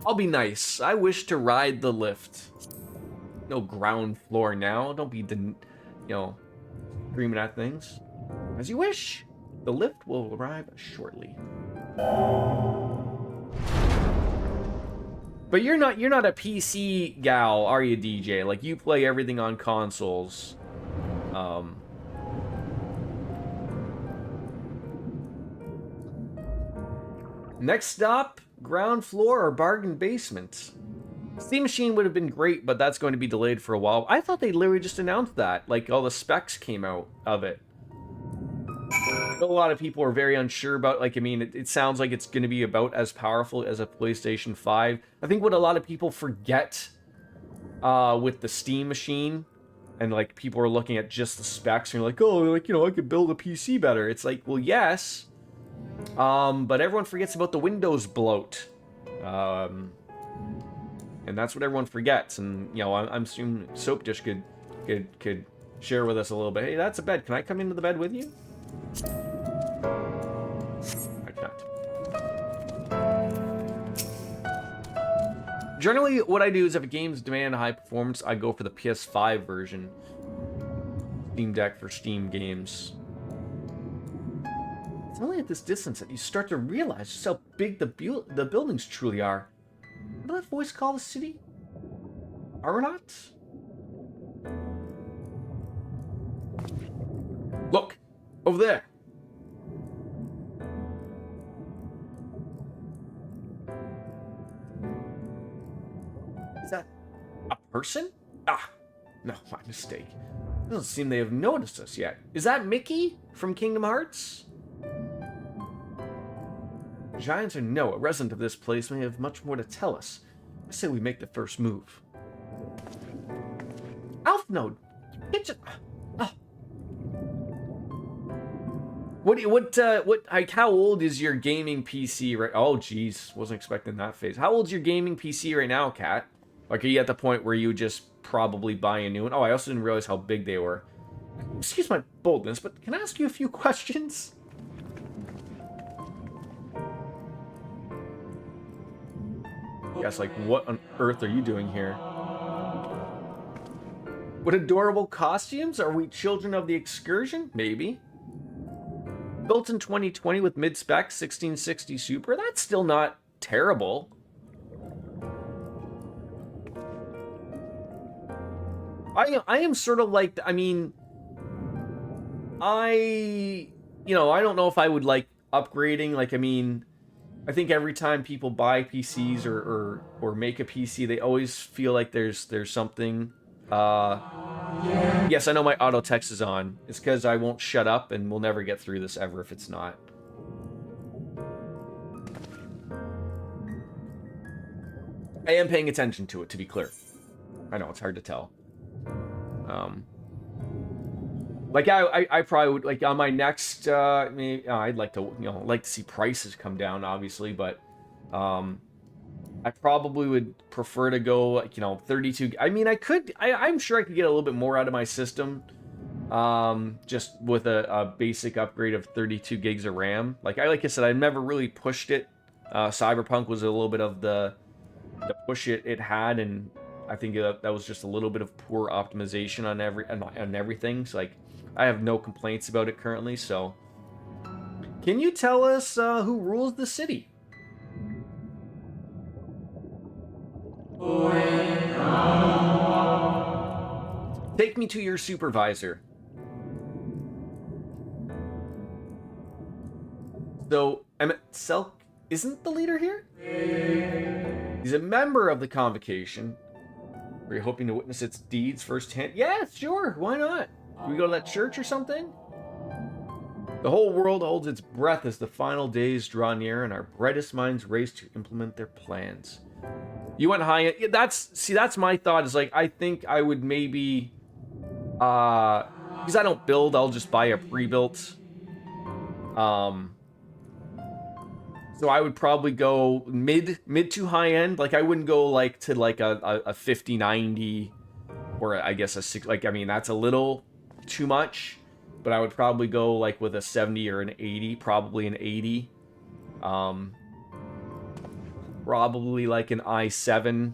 [SPEAKER 1] I'll be nice. I wish to ride the lift. No ground floor now. Don't be, screaming at things. As you wish. The lift will arrive shortly. But you're not a PC gal, are you, DJ? Like, you play everything on consoles. Next stop, ground floor or bargain basement. Steam Machine would have been great, but that's going to be delayed for a while. I thought they literally just announced that. Like, all the specs came out of it. A lot of people are very unsure about, like, I mean, it sounds like it's going to be about as powerful as a PlayStation 5. I think what a lot of people forget with the Steam Machine, and, like, people are looking at just the specs, and you're like, oh, like, I could build a PC better. It's like, well, yes, but everyone forgets about the Windows bloat. And that's what everyone forgets, and, I'm assuming Soap Dish could share with us a little bit. Hey, that's a bed. Can I come into the bed with you? I cannot. Generally, what I do is if a game's demand high performance, I go for the PS5 version. Steam Deck for Steam games. It's only at this distance that you start to realize just how big the buildings truly are. What did that voice call the city? Aronot? Look! Over there! Is that a person? Ah! No, my mistake. It doesn't seem they have noticed us yet. Is that Mickey from Kingdom Hearts? Giants or no, a resident of this place may have much more to tell us. I say we make the first move. Alph Node! Kitchen! Like, how old is your gaming PC right? Oh, jeez, wasn't expecting that phase. How old's your gaming PC right now, Kat? Like, are you at the point where you just probably buy a new one? Oh, I also didn't realize how big they were. Excuse my boldness, but can I ask you a few questions? Yes, like, what on earth are you doing here? What adorable costumes? Are we children of the excursion? Maybe. Built in 2020 with mid-spec 1660 Super. That's still not terrible. I am sort of like, I mean, I don't know if I would like upgrading. Like, I mean, I think every time people buy PCs or make a PC, they always feel like there's something. Yes, I know my auto text is on. It's because I won't shut up, and we'll never get through this ever if it's not. I am paying attention to it, to be clear. I know it's hard to tell. Like I probably would, like, on my next I'd like to like to see prices come down, obviously, but I probably would prefer to go, like, 32. I mean, I'm sure I could get a little bit more out of my system, just with a basic upgrade of 32 gigs of RAM. Like I said, I've never really pushed it. Cyberpunk was a little bit of the push it had, and I think that was just a little bit of poor optimization on everything. So, like, I have no complaints about it currently. So, can you tell us who rules the city? Take me to your supervisor. So, Emmett Selk isn't the leader here? He's a member of the convocation. Are you hoping to witness its deeds firsthand? Yeah, sure. Why not? Do we go to that church or something? The whole world holds its breath as the final days draw near and our brightest minds race to implement their plans. You went high end. That's my thought, is like, I think I would maybe, because I don't build, I'll just buy a pre-built. So I would probably go mid to high end. Like, I wouldn't go like to like a 5090 or I guess a 6. Like, I mean, that's a little too much, but I would probably go like with a 70 or an 80, probably an 80. Probably like an i7.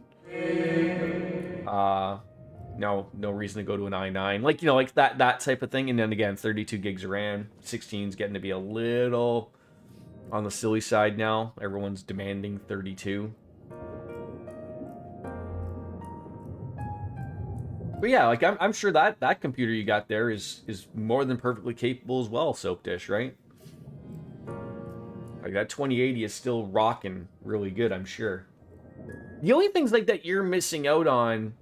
[SPEAKER 1] No reason to go to an i9. Like, like that type of thing. And then again, 32 gigs of RAM. 16's getting to be a little on the silly side now. Everyone's demanding 32. But yeah, like, I'm sure that computer you got there is more than perfectly capable as well, Soap Dish, right? Like, that 2080 is still rocking really good, I'm sure. The only things like that you're missing out on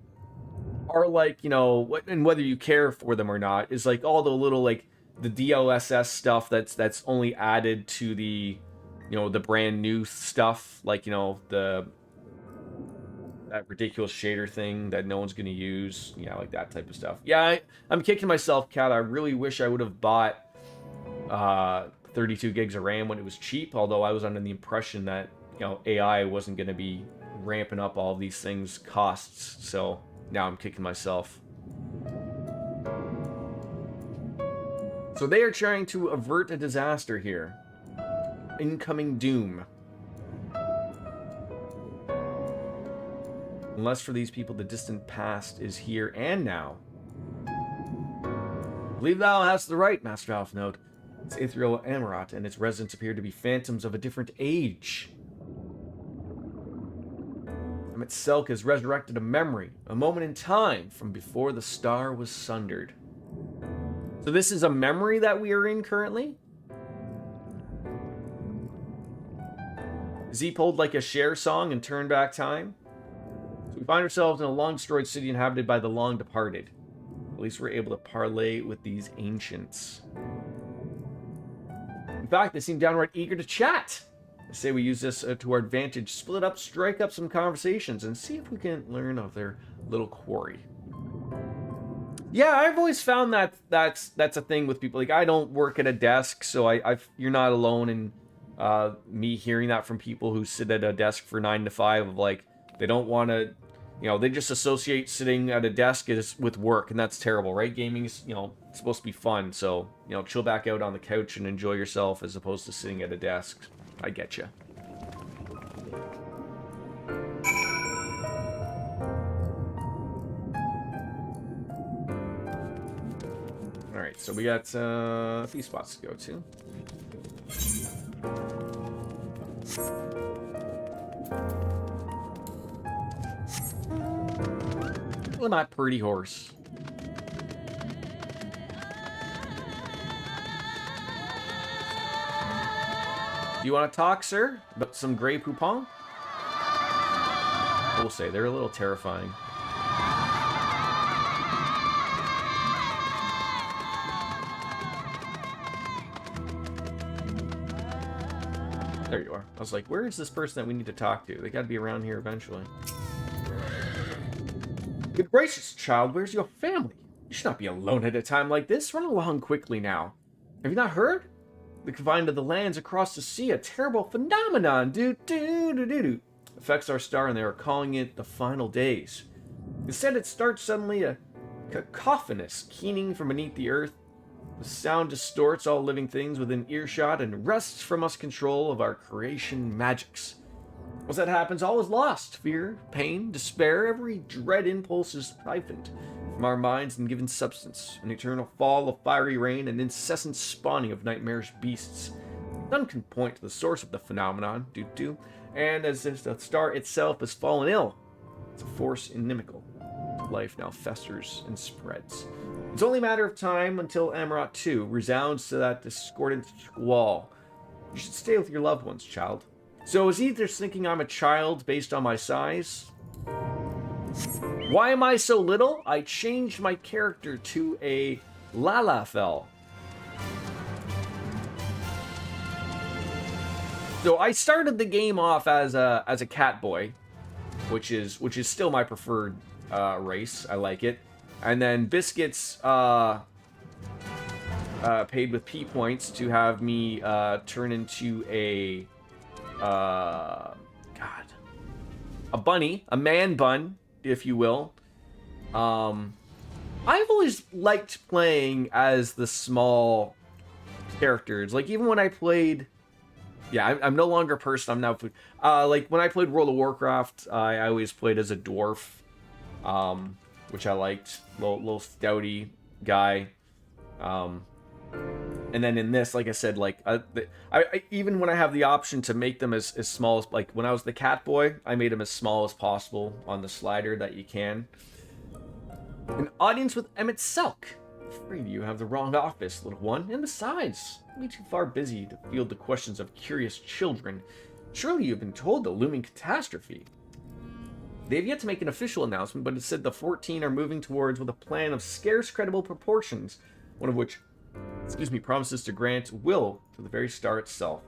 [SPEAKER 1] are, like, and whether you care for them or not, is like all the little, like, the DLSS stuff that's only added to the, the brand new stuff, like, that ridiculous shader thing that no one's gonna use, like that type of stuff. Yeah, I'm kicking myself, Kat. I really wish I would have bought 32 gigs of RAM when it was cheap, although I was under the impression that, AI wasn't gonna be ramping up all these things costs, so now I'm kicking myself. So they are trying to avert a disaster here. Incoming doom. Unless for these people the distant past is here and now. Believe thou hast the right, Master Alphnode. It's Ithriel Amarat, and its residents appear to be phantoms of a different age. Selk has resurrected a memory, a moment in time from before the star was sundered. So this is a memory that we are in currently? Z pulled like a Cher song and turned back time? So we find ourselves in a long-destroyed city inhabited by the long departed. At least we're able to parlay with these ancients. In fact, they seem downright eager to chat. I say we use this to our advantage, split up, strike up some conversations, and see if we can learn of their little quarry. Yeah, I've always found that that's a thing with people. Like, I don't work at a desk, so you're not alone in me hearing that from people who sit at a desk for 9 to 5 of like, they don't want to, they just associate sitting at a desk with work, and that's terrible, right? Gaming's, it's supposed to be fun, so, chill back out on the couch and enjoy yourself as opposed to sitting at a desk. I get you. Alright, so we got a few spots to go to. Look at that pretty horse. Do you want to talk, sir, about some Grey Poupon? I will say, they're a little terrifying. There you are. I was like, where is this person that we need to talk to? They got to be around here eventually. Good gracious, child, where's your family? You should not be alone at a time like this. Run along quickly now. Have you not heard? The confined of the lands across the sea, a terrible phenomenon, affects our star, and they are calling it the final days. Instead, it starts suddenly a cacophonous keening from beneath the earth. The sound distorts all living things within earshot and wrests from us control of our creation magics. Once that happens, all is lost. Fear, pain, despair, every dread impulse is siphoned from our minds and given substance, an eternal fall of fiery rain and incessant spawning of nightmarish beasts. None can point to the source of the phenomenon, and as if the star itself has fallen ill, it's a force inimical. Life now festers and spreads. It's only a matter of time until Amarat 2 resounds to that discordant squall. You should stay with your loved ones, child. So is he just thinking I'm a child based on my size? Why am I so little? I changed my character to a Lalafell. So I started the game off as a cat boy, which is still my preferred race. I like it. And then Biscuits paid with P points to have me turn into a bunny, a man bun, if you will. I've always liked playing as the small characters. Like, even when I played... Yeah, I'm no longer a person, I'm now food. Like, when I played World of Warcraft, I always played as a dwarf, which I liked. Little stouty guy. And then in this, like I said, like, I even when I have the option to make them as small as... Like, when I was the cat boy, I made them as small as possible on the slider that you can. An audience with Emmett Selk. Afraid you have the wrong office, little one. And besides, you're too far busy to field the questions of curious children. Surely you've been told the looming catastrophe. They have yet to make an official announcement, but it said the 14 are moving towards with a plan of scarce credible proportions, one of which, promises to grant will to the very star itself.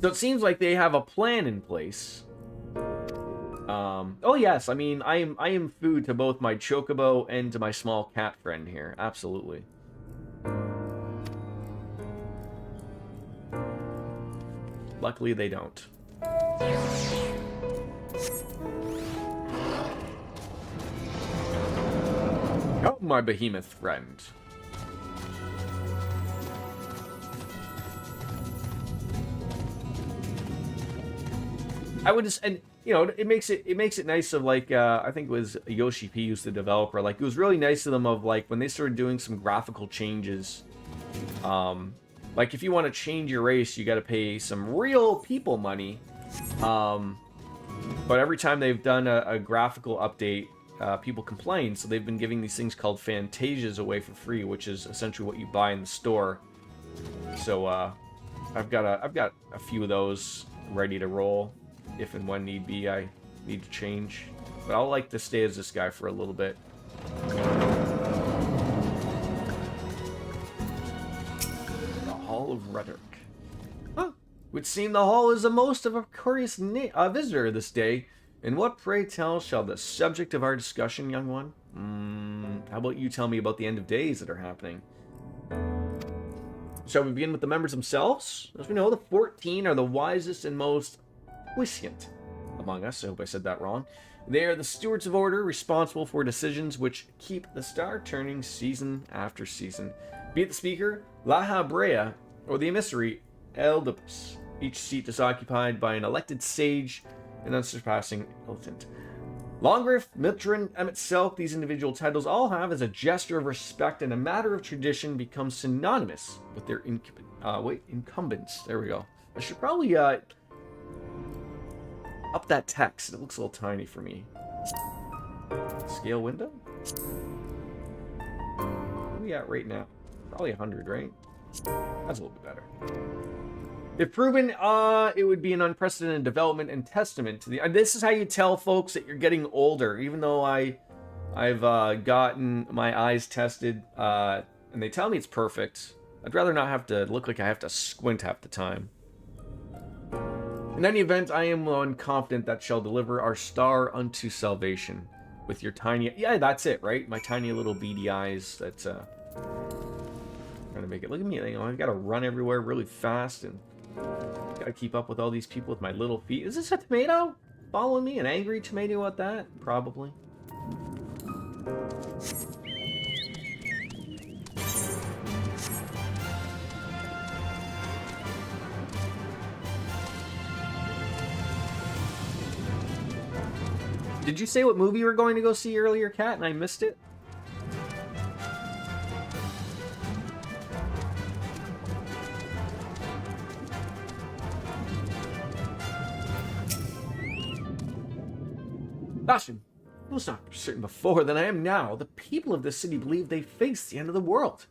[SPEAKER 1] So it seems like they have a plan in place. Oh yes, I mean, I am food to both my chocobo and to my small cat friend here. Absolutely. Luckily, they don't. Oh, my behemoth friend. I would just, and you know, it makes it nice of like I think it was Yoshi P who's the developer. Like it was really nice of them of like when they started doing some graphical changes. Like if you want to change your race, you got to pay some real people money. But every time they've done a graphical update, people complain. So they've been giving these things called Fantasias away for free, which is essentially what you buy in the store. So I've got a few of those ready to roll. If and when need be, I need to change. But I'll like to stay as this guy for a little bit. The Hall of Rhetoric. Huh. Would seem the hall is the most of a curious visitor this day. And what, pray tell, shall the subject of our discussion, young one? How about you tell me about the end of days that are happening? Shall we begin with the members themselves? As we know, the 14 are the wisest and most puissant among us. I hope I said that wrong. They are the stewards of order, responsible for decisions which keep the star turning season after season. Be it the speaker, La Habrea, or the emissary, Eldibus. Each seat is occupied by an elected sage, an unsurpassing elephant. Longriff, Mitrin, Emmett Selk, these individual titles all have, as a gesture of respect and a matter of tradition, become synonymous with their incumbents. There we go. I should probably up that text. It looks a little tiny for me. Scale window? Where are we at right now? Probably 100, right? That's a little bit better. If proven, it would be an unprecedented development and testament to the... this is how you tell folks that you're getting older. Even though I've gotten my eyes tested, and they tell me it's perfect, I'd rather not have to look like I have to squint half the time. In any event, I am one confident that shall deliver our star unto salvation. With your tiny... yeah, that's it, right? My tiny little beady eyes. That's, trying to make it... look at me, you know, I've got to run everywhere really fast, and... gotta keep up with all these people with my little feet. Is this a tomato following me? An angry tomato at that? Probably. Did you say what movie you were going to go see earlier, Kat, and I missed it? Bastion, I was not certain before than I am now. The people of this city believe they face the end of the world.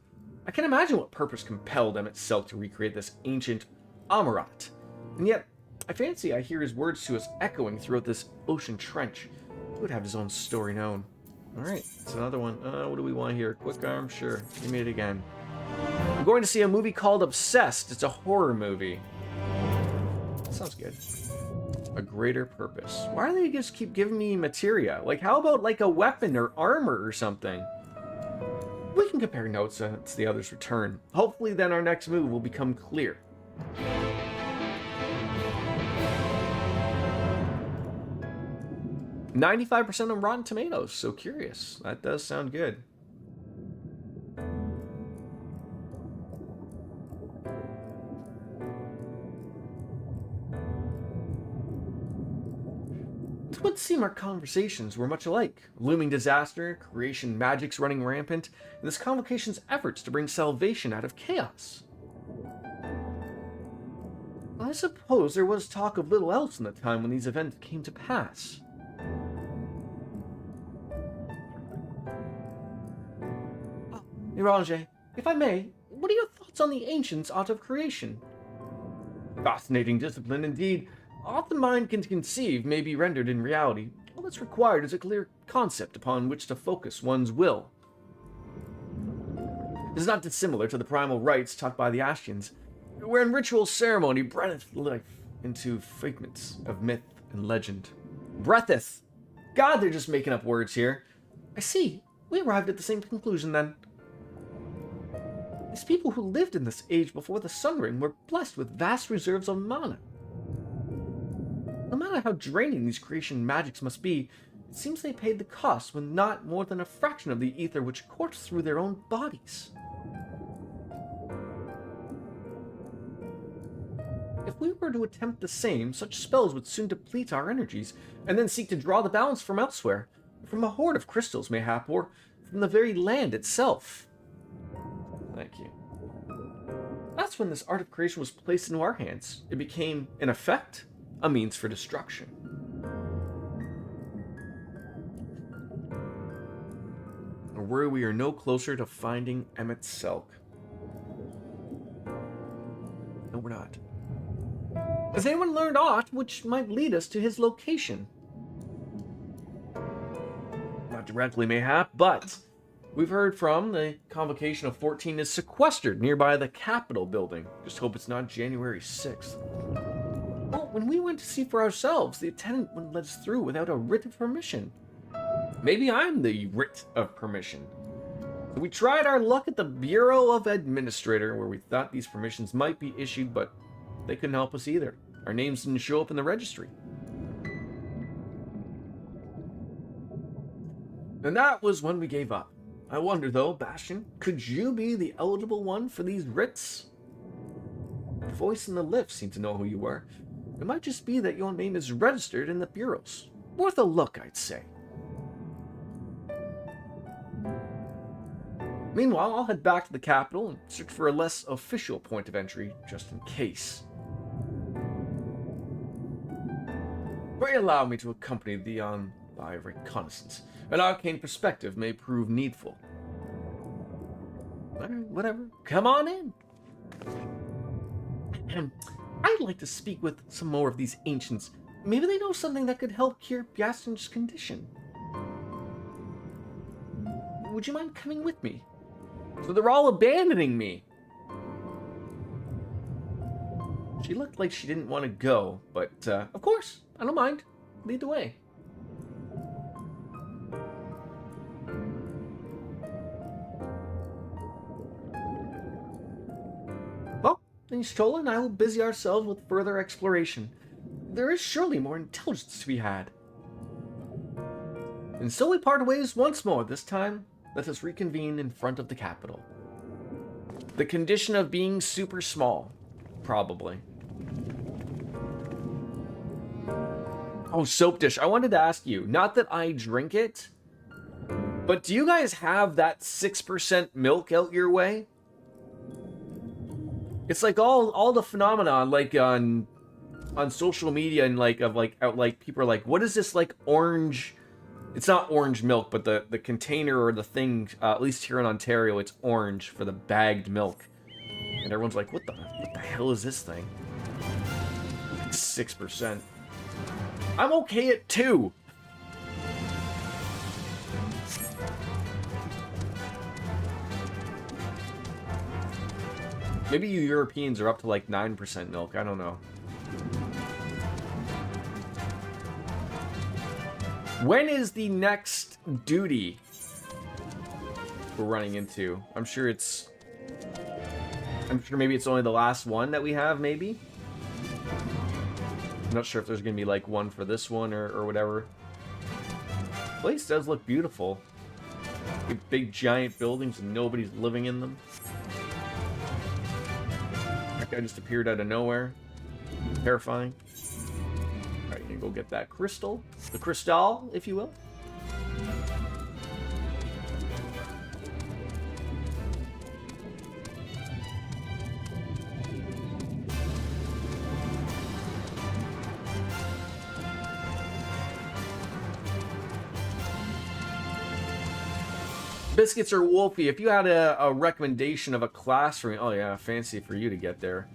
[SPEAKER 1] I can imagine what purpose compelled Emmett Selk to recreate this ancient Amarat. And yet, I fancy I hear his words to us echoing throughout this ocean trench. He would have his own story known. Alright, it's another one. What do we want here? Quick arm? Sure. Give me it again. I'm going to see a movie called Obsessed. It's a horror movie. That sounds good. A greater purpose. Why do they just keep giving me materia? Like, how about like a weapon or armor or something? We can compare notes once the others return. Hopefully then our next move will become clear. 95% on Rotten Tomatoes, so curious. That does sound good. It would seem our conversations were much alike. Looming disaster, creation magics running rampant, and this convocation's efforts to bring salvation out of chaos. I suppose there was talk of little else in the time when these events came to pass. Mirage, if I may, what are your thoughts on the ancients' art of creation? Fascinating discipline indeed. Art the mind can conceive may be rendered in reality. All that's required is a clear concept upon which to focus one's will. It is not dissimilar to the primal rites taught by the Ashians, wherein ritual ceremony breatheth life into figments of myth and legend. Breatheth! God, they're just making up words here. I see. We arrived at the same conclusion then. These people who lived in this age before the Sun Ring were blessed with vast reserves of mana. No matter how draining these creation magics must be, it seems they paid the cost with not more than a fraction of the ether which coursed through their own bodies. If if we were to attempt the same, such spells would soon deplete our energies, and then seek to draw the balance from elsewhere, from a hoard of crystals mayhap, or from the very land itself. Thank you. That's when this art of creation was placed into our hands. It became, in effect, a means for destruction. Or worry we are no closer to finding Emmett Selk. No, we're not. Has anyone learned aught which might lead us to his location? Not directly, mayhap, but we've heard from the Convocation of 14 is sequestered nearby the Capitol building. Just hope it's not January 6th. Well, when we went to see for ourselves, the attendant wouldn't let us through without a writ of permission. Maybe I'm the writ of permission. So we tried our luck at the Bureau of Administrator, where we thought these permissions might be issued, but they couldn't help us either. Our names didn't show up in the registry. And that was when we gave up. I wonder though, Bastion, could you be the eligible one for these writs? The voice in the lift seemed to know who you were. It might just be that your name is registered in the bureaus. Worth a look, I'd say. Meanwhile, I'll head back to the capital and search for a less official point of entry, just in case. Pray allow me to accompany thee on thy reconnaissance. An arcane perspective may prove needful. Whatever. Come on in. I'd like to speak with some more of these ancients. Maybe they know something that could help cure Bastion's condition. Would you mind coming with me? So they're all abandoning me. She looked like she didn't want to go, but of course, I don't mind. Lead the way. Well, then Stola and I will busy ourselves with further exploration. There is surely more intelligence to be had. And so we part ways once more. This time, let us reconvene in front of the Capitol. The condition of being super small, probably. Oh, soap dish. I wanted to ask you, not that I drink it, but do you guys have that 6% milk out your way? It's like all the phenomenon, like on social media and people are like, what is this like orange? It's not orange milk, but the container or the thing, at least here in Ontario, it's orange for the bagged milk. And everyone's like, what the hell is this thing? 6%. I'm okay at 2. Maybe you Europeans are up to like 9% milk. I don't know. When is the next duty we're running into? I'm sure maybe it's only the last one that we have, maybe? I'm not sure if there's going to be like one for this one or whatever. The place does look beautiful. Big giant buildings and nobody's living in them. That guy just appeared out of nowhere. Terrifying. Alright, you can go get that crystal. The crystal, if you will. Biscuits or Wolfie, if you had a recommendation of a class for me, oh yeah, fancy for you to get there.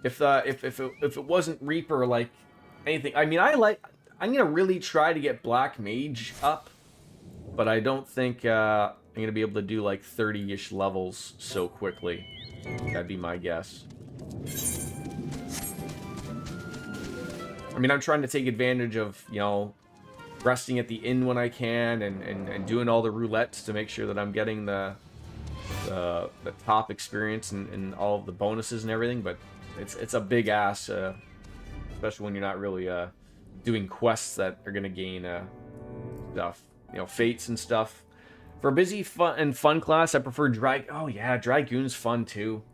[SPEAKER 1] If it wasn't Reaper, like anything, I mean, I'm gonna really try to get Black Mage up, but I don't think I'm gonna be able to do like 30-ish levels so quickly. That'd be my guess. I mean, I'm trying to take advantage of, you know, resting at the inn when I can, and doing all the roulettes to make sure that I'm getting the top experience and all of the bonuses and everything. But it's a big ass, especially when you're not really doing quests that are gonna gain stuff, you know, fates and stuff. For a busy fun class, I prefer Oh yeah, Dragoon's fun too.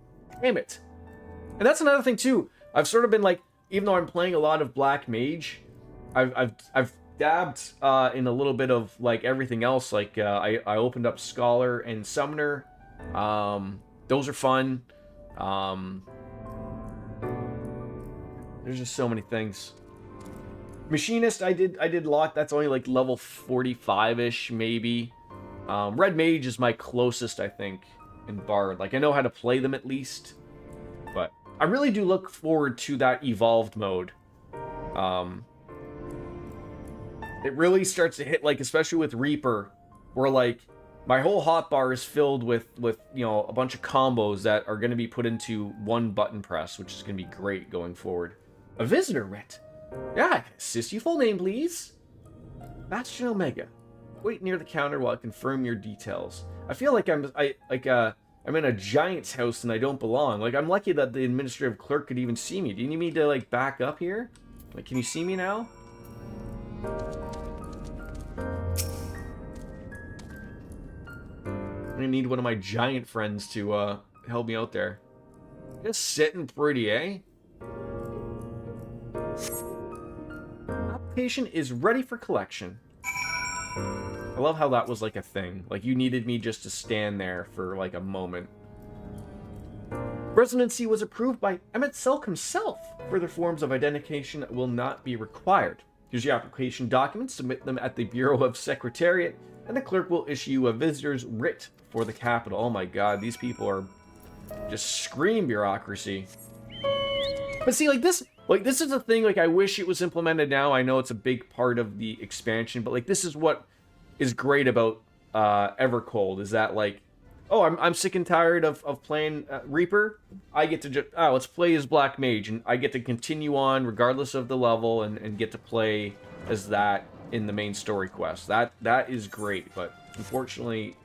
[SPEAKER 1] Damn it! And that's another thing too. I've sort of been like, even though I'm playing a lot of Black Mage, I've dabbed in a little bit of like everything else. Like I opened up Scholar and Summoner. Those are fun. There's just so many things. Machinist, I did a lot. That's only like level 45-ish, maybe. Red Mage is my closest, I think, in Bard. Like, I know how to play them at least. But I really do look forward to that evolved mode. It really starts to hit, like, especially with Reaper, where, like, my whole hotbar is filled with, you know, a bunch of combos that are going to be put into one button press, which is going to be great going forward. A visitor, Rit. Yeah, I can assist you. Full name, please. Bastion Omega. Wait near the counter while I confirm your details. I feel like I'm in a giant's house and I don't belong. Like, I'm lucky that the administrative clerk could even see me. Do you need me to, like, back up here? Like, can you see me now? I'm gonna need one of my giant friends to help me out there. Just sitting pretty, eh? Application is ready for collection. I love how that was like a thing. Like, you needed me just to stand there for like a moment. Residency was approved by Emmett Selk himself. Further forms of identification will not be required. Here's your application documents. Submit them at the Bureau of Secretariat, and the clerk will issue you a visitor's writ for the capital. Oh my god, these people are just scream bureaucracy. But see, like this is the thing, like, I wish it was implemented now. I know it's a big part of the expansion, but like, this is what is great about Evercold, is that, like, oh, I'm sick and tired of playing Reaper. I get to just, let's play as Black Mage, and I get to continue on regardless of the level and get to play as that in the main story quest. That is great, but unfortunately,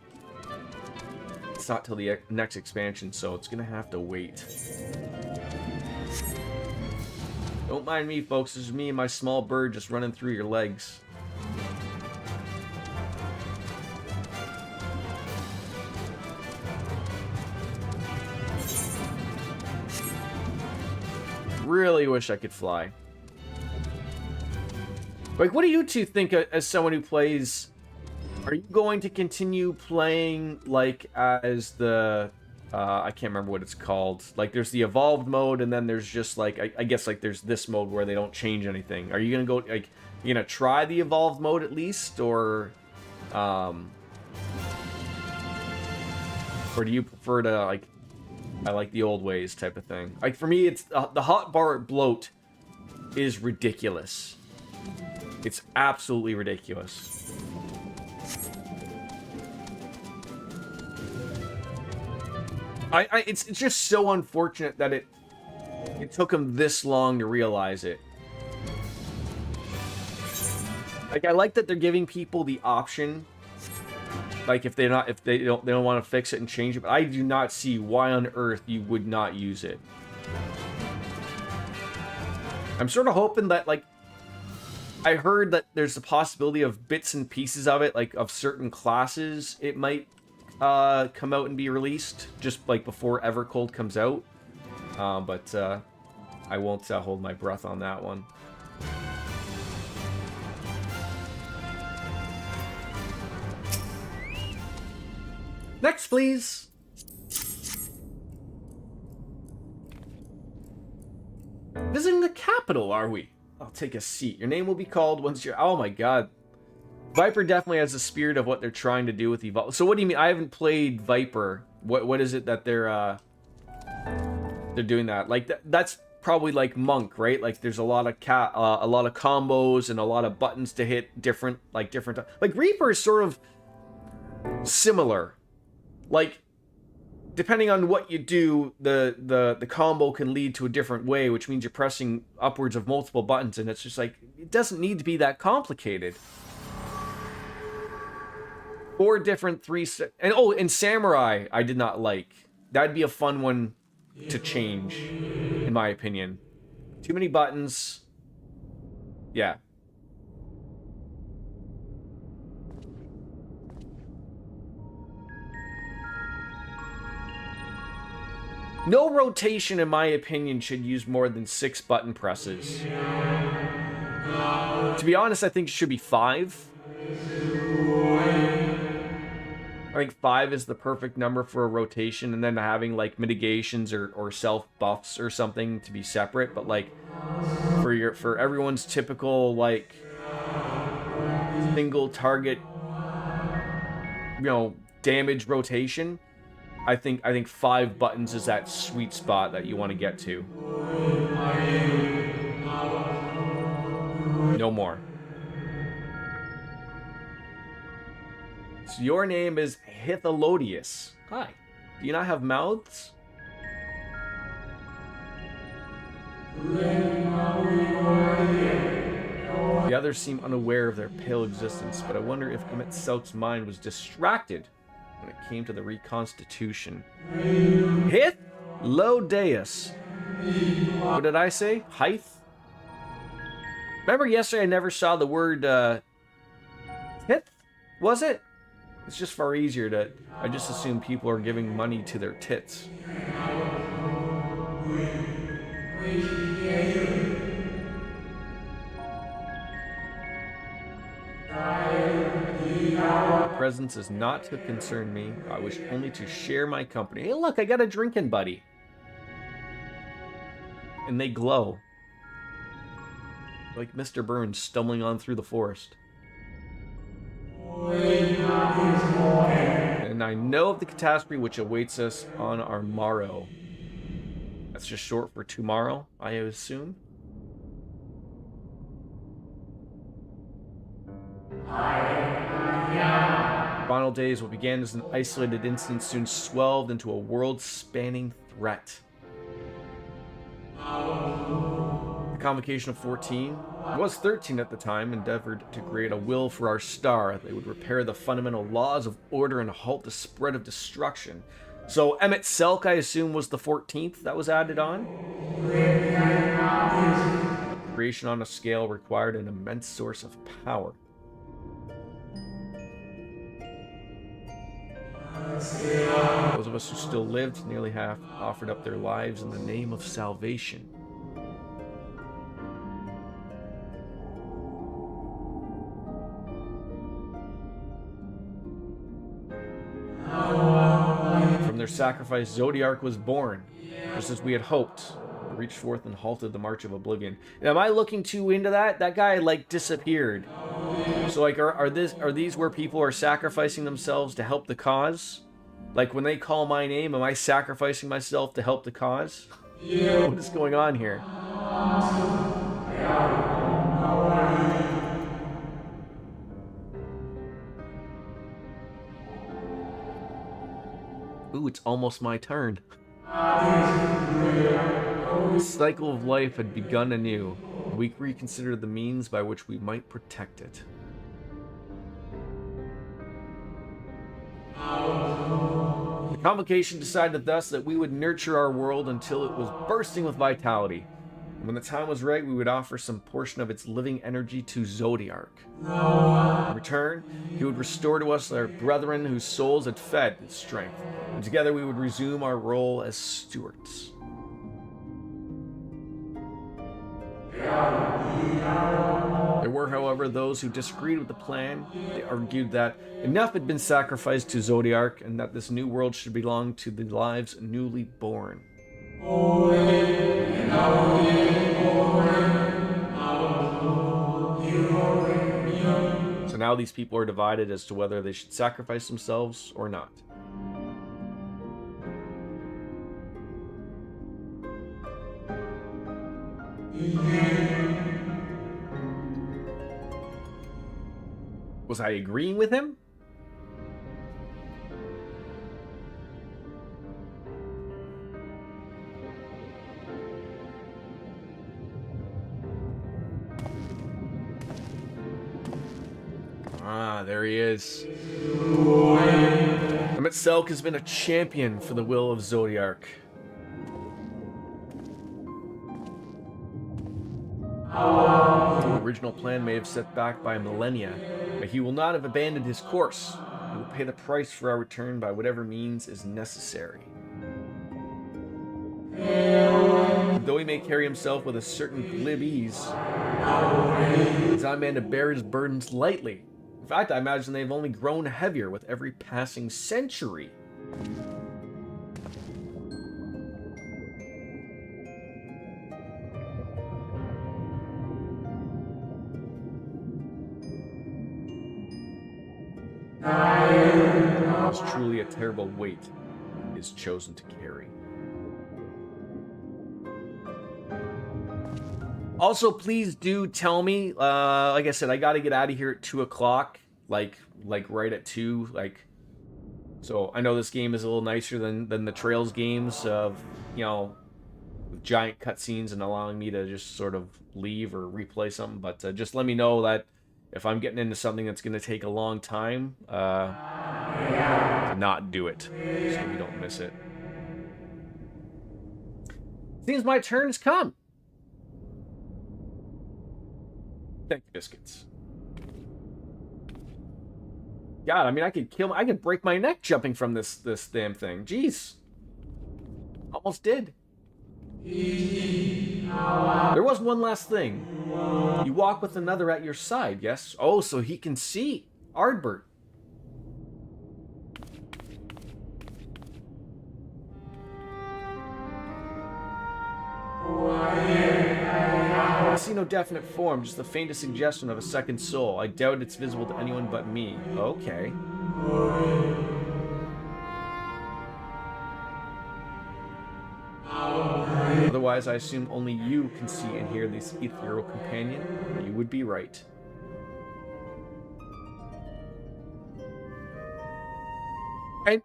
[SPEAKER 1] it's not till the next expansion, so it's gonna have to wait. Don't mind me, folks. This is me and my small bird just running through your legs. Really wish I could fly. Like, what do you two think as someone who plays? Are you going to continue playing, like, as the... I can't remember what it's called. Like, there's the evolved mode, and then there's just, like, I guess, like, there's this mode where they don't change anything. Are you gonna go, like, you gonna try the evolved mode at least, or do you prefer to, like, I like the old ways type of thing? Like, for me, it's, the hotbar bloat is ridiculous. It's absolutely ridiculous. It's just so unfortunate that it took them this long to realize it. Like, I like that they're giving people the option. Like, if they don't want to fix it and change it, but I do not see why on earth you would not use it. I'm sort of hoping that, like, I heard that there's a possibility of bits and pieces of it, like, of certain classes, it might come out and be released just like before Evercold comes out, but I won't hold my breath on that one. Next, please. Visiting the capital, are we? I'll take a seat. Your name will be called once you're... Oh my god. Viper definitely has the spirit of what they're trying to do with Evolve. So what do you mean? I haven't played Viper. What is it that they're doing that? Like, that's probably like Monk, right? Like, there's a lot of combos and a lot of buttons to hit different. Like Reaper is sort of similar. Like, depending on what you do, the combo can lead to a different way, which means you're pressing upwards of multiple buttons, and it's just like, it doesn't need to be that complicated. 4 different and Samurai I did not like. That'd be a fun one to change, in my opinion. Too many buttons. Yeah. No rotation, in my opinion, should use more than 6 button presses. To be honest, I think it should be 5. I think 5 is the perfect number for a rotation, and then having like mitigations or self buffs or something to be separate. But like for everyone's typical like single target, you know, damage rotation, I think 5 buttons is that sweet spot that you want to get to. No more. So your name is Hithalodius. Hi. Do you not have mouths? The others seem unaware of their pale existence, but I wonder if Emmett Selk's mind was distracted when it came to the reconstitution. Hithalodius. What did I say? Height? Remember yesterday I never saw the word hith? Was it? It's just far easier to... I just assume people are giving money to their tits. Presence is not to concern me. I wish only to share my company. Hey, look, I got a drinking buddy. And they glow. Like Mr. Burns stumbling on through the forest. And I know of the catastrophe which awaits us on our morrow. That's just short for tomorrow, I assume. Final days, what began as an isolated incident, soon swelled into a world-spanning threat. The Convocation of 14, it was 13 at the time, endeavored to create a will for our star. They would repair the fundamental laws of order and halt the spread of destruction. So Emmett Selk, I assume, was the 14th that was added on. Creation on a scale required an immense source of power. Those of us who still lived, nearly half offered up their lives in the name of salvation. From their sacrifice, Zodiark was born, just as we had hoped. It reached forth and halted the march of oblivion. Now, am I looking too into that? That guy, like, disappeared. So, like, are these where people are sacrificing themselves to help the cause? Like, when they call my name, am I sacrificing myself to help the cause? What is going on here? Ooh, it's almost my turn. The cycle of life had begun anew. We reconsidered the means by which we might protect it. The Convocation decided thus that we would nurture our world until it was bursting with vitality. And when the time was right, we would offer some portion of its living energy to Zodiark. In return, he would restore to us our brethren whose souls had fed its strength, and together we would resume our role as stewards. There were, however, those who disagreed with the plan. They argued that enough had been sacrificed to Zodiark and that this new world should belong to the lives newly born. So now these people are divided as to whether they should sacrifice themselves or not. Was I agreeing with him? Ah, there he is. Emmett Selk has been a champion for the will of Zodiark. The original plan may have set back by millennia, but he will not have abandoned his course. He will pay the price for our return by whatever means is necessary. though he may carry himself with a certain glib ease, he's not a man to bear his burdens lightly. In fact, I imagine they've only grown heavier with every passing century. It's truly a terrible weight is chosen to carry. Also, please do tell me, like I said, I gotta get out of here at 2 o'clock, like right at 2, so I know this game is a little nicer than the Trails games of, you know, with giant cutscenes and allowing me to just sort of leave or replay something, but just let me know that if I'm getting into something that's gonna take a long time, to not do it, so you don't miss it. Seems my turn's come. Thank you, biscuits. God, I mean, I could break my neck jumping from this damn thing. Jeez. Almost did. There was one last thing. You walk with another at your side, yes? Oh, so he can see. Ardbert. I see no definite form, just the faintest suggestion of a second soul. I doubt it's visible to anyone but me. Okay. Otherwise, I assume only you can see and hear this ethereal companion. You would be right. Okay.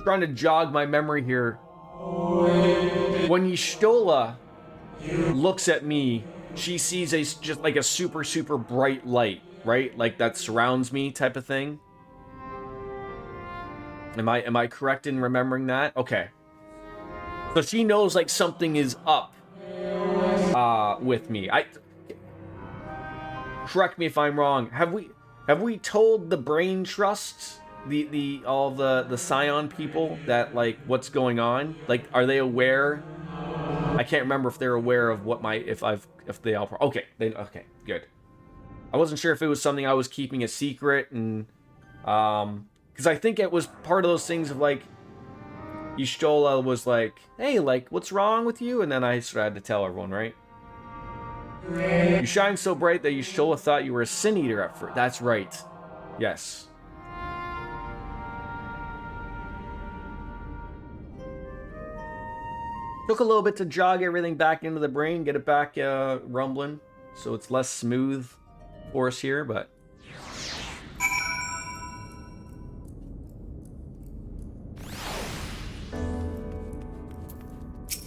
[SPEAKER 1] Trying to jog my memory here. When Y'shtola looks at me, she sees just like a super, super bright light, right? Like that surrounds me type of thing. Am I correct in remembering that? Okay. So she knows like something is up with me. Correct me if I'm wrong. Have we told the Brain Trust, all the Scion people, that like what's going on? Like, are they aware? I can't remember if they're aware of what if they all. Okay, okay, good. I wasn't sure if it was something I was keeping a secret, and because I think it was part of those things of like, Y'shtola was like, hey, like, what's wrong with you? And then I sort of had to tell everyone, right? You shine so bright that Y'shtola thought you were a sin eater at first. That's right. Yes. Took a little bit to jog everything back into the brain, get it back rumbling, so it's less smooth for us here, but...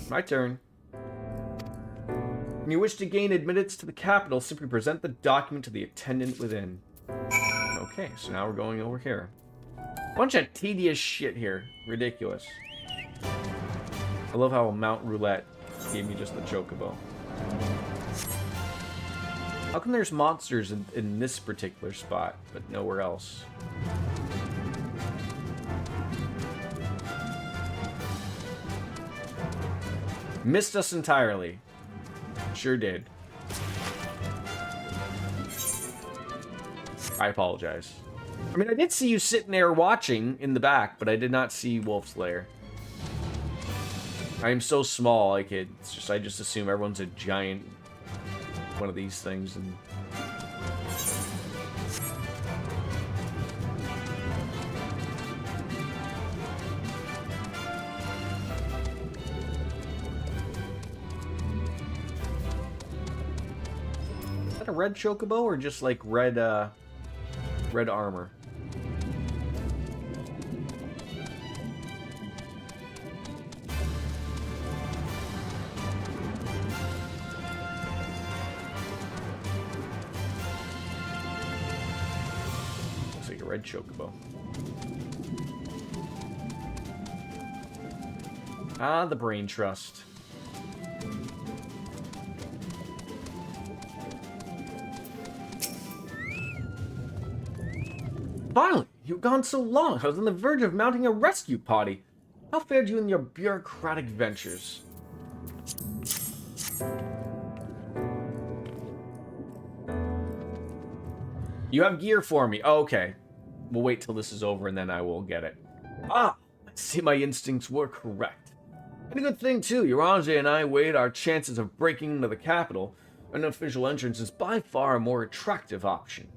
[SPEAKER 1] My turn. When you wish to gain admittance to the capital, simply present the document to the attendant within. Okay, so now we're going over here. Bunch of tedious shit here. Ridiculous. I love how Mount Roulette gave me just the chocobo. How come there's monsters in this particular spot, but nowhere else? Missed us entirely. Sure did. I apologize. I mean, I did see you sitting there watching in the back, but I did not see Wolf's Lair. I am so small, I just assume everyone's a giant one of these things, and is that a red chocobo or just like red armor? Red chocobo. Ah, the Brain Trust. Finally, you've gone so long. I was on the verge of mounting a rescue party. How fared you in your bureaucratic ventures? You have gear for me. Oh, okay. We'll wait till this is over and then I will get it. Ah, I see my instincts were correct. And a good thing too, Uranger and I weighed our chances of breaking into the capital. An official entrance is by far a more attractive option.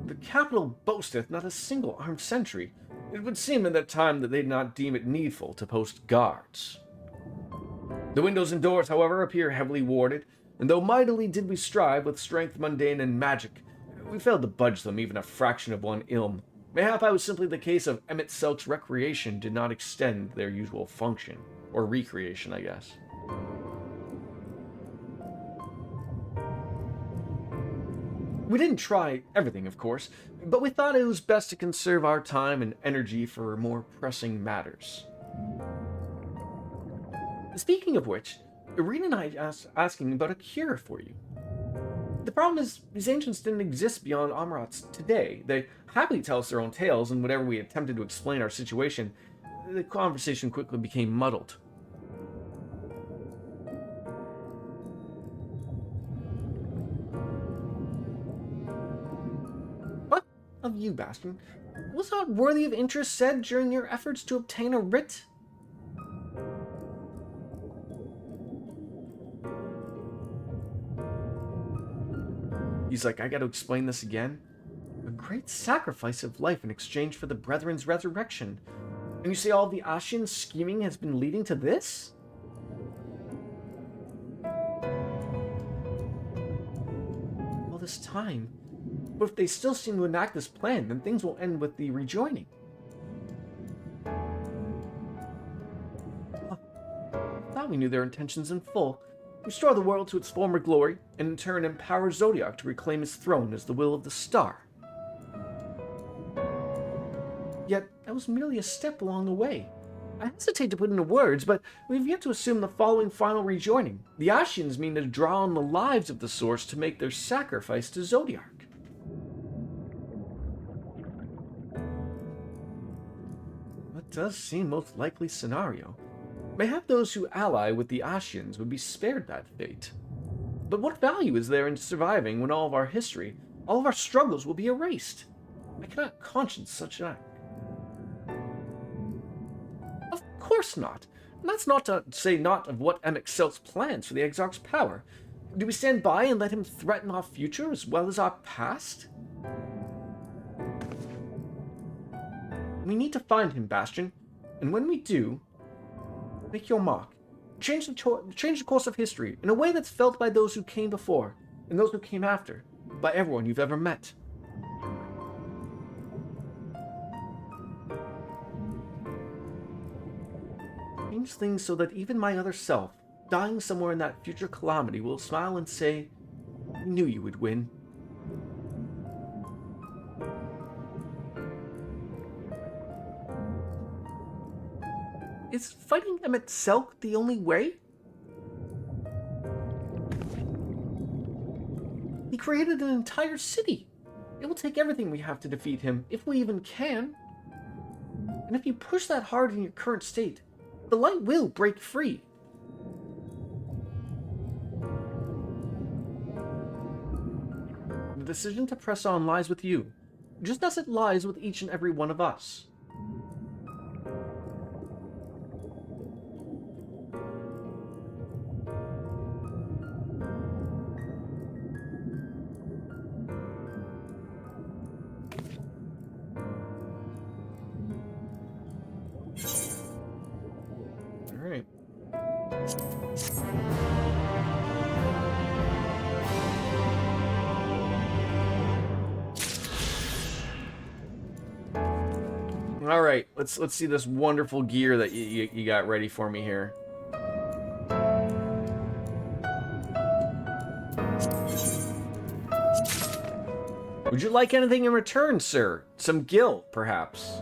[SPEAKER 1] The capital boasteth not a single armed sentry. It would seem at that time that they'd not deem it needful to post guards. The windows and doors, however, appear heavily warded, and though mightily did we strive with strength mundane and magic, we failed to budge them even a fraction of one ilm. Mayhap it was simply the case of Emmett Selk's recreation did not extend their usual function. Or recreation, I guess. We didn't try everything, of course, but we thought it was best to conserve our time and energy for more pressing matters. Speaking of which, Irina and I asking about a cure for you. The problem is, these ancients didn't exist beyond Amarats today. They happily tell us their own tales, and whenever we attempted to explain our situation, the conversation quickly became muddled. What of you, Bastion? Was not worthy of interest said during your efforts to obtain a writ? He's like, I gotta explain this again? A great sacrifice of life in exchange for the Brethren's resurrection. And you say all the Ashian scheming has been leading to this? All this time. But if they still seem to enact this plan, then things will end with the rejoining. I thought we knew their intentions in full. Restore the world to its former glory, and in turn empower Zodiac to reclaim his throne as the will of the star. Yet, that was merely a step along the way. I hesitate to put into words, but we've yet to assume the following final rejoining. The Ashians mean to draw on the lives of the Source to make their sacrifice to Zodiac. That does seem most likely scenario. Mayhap those who ally with the Ashians would be spared that fate. But what value is there in surviving when all of our history, all of our struggles will be erased? I cannot conscience such an act. Of course not. And that's not to say not of what Emmett Selk's plans for the Exarch's power. Do we stand by and let him threaten our future as well as our past? We need to find him, Bastion. And when we do, make your mark. Change the course of history in a way that's felt by those who came before, and those who came after, by everyone you've ever met. Change things so that even my other self, dying somewhere in that future calamity, will smile and say, I knew you would win. Is fighting Emmett Selk the only way? He created an entire city. It will take everything we have to defeat him, if we even can. And if you push that hard in your current state, the light will break free. The decision to press on lies with you, just as it lies with each and every one of us. All right, let's see this wonderful gear that you got ready for me here. Would you like anything in return, sir? Some gil, perhaps?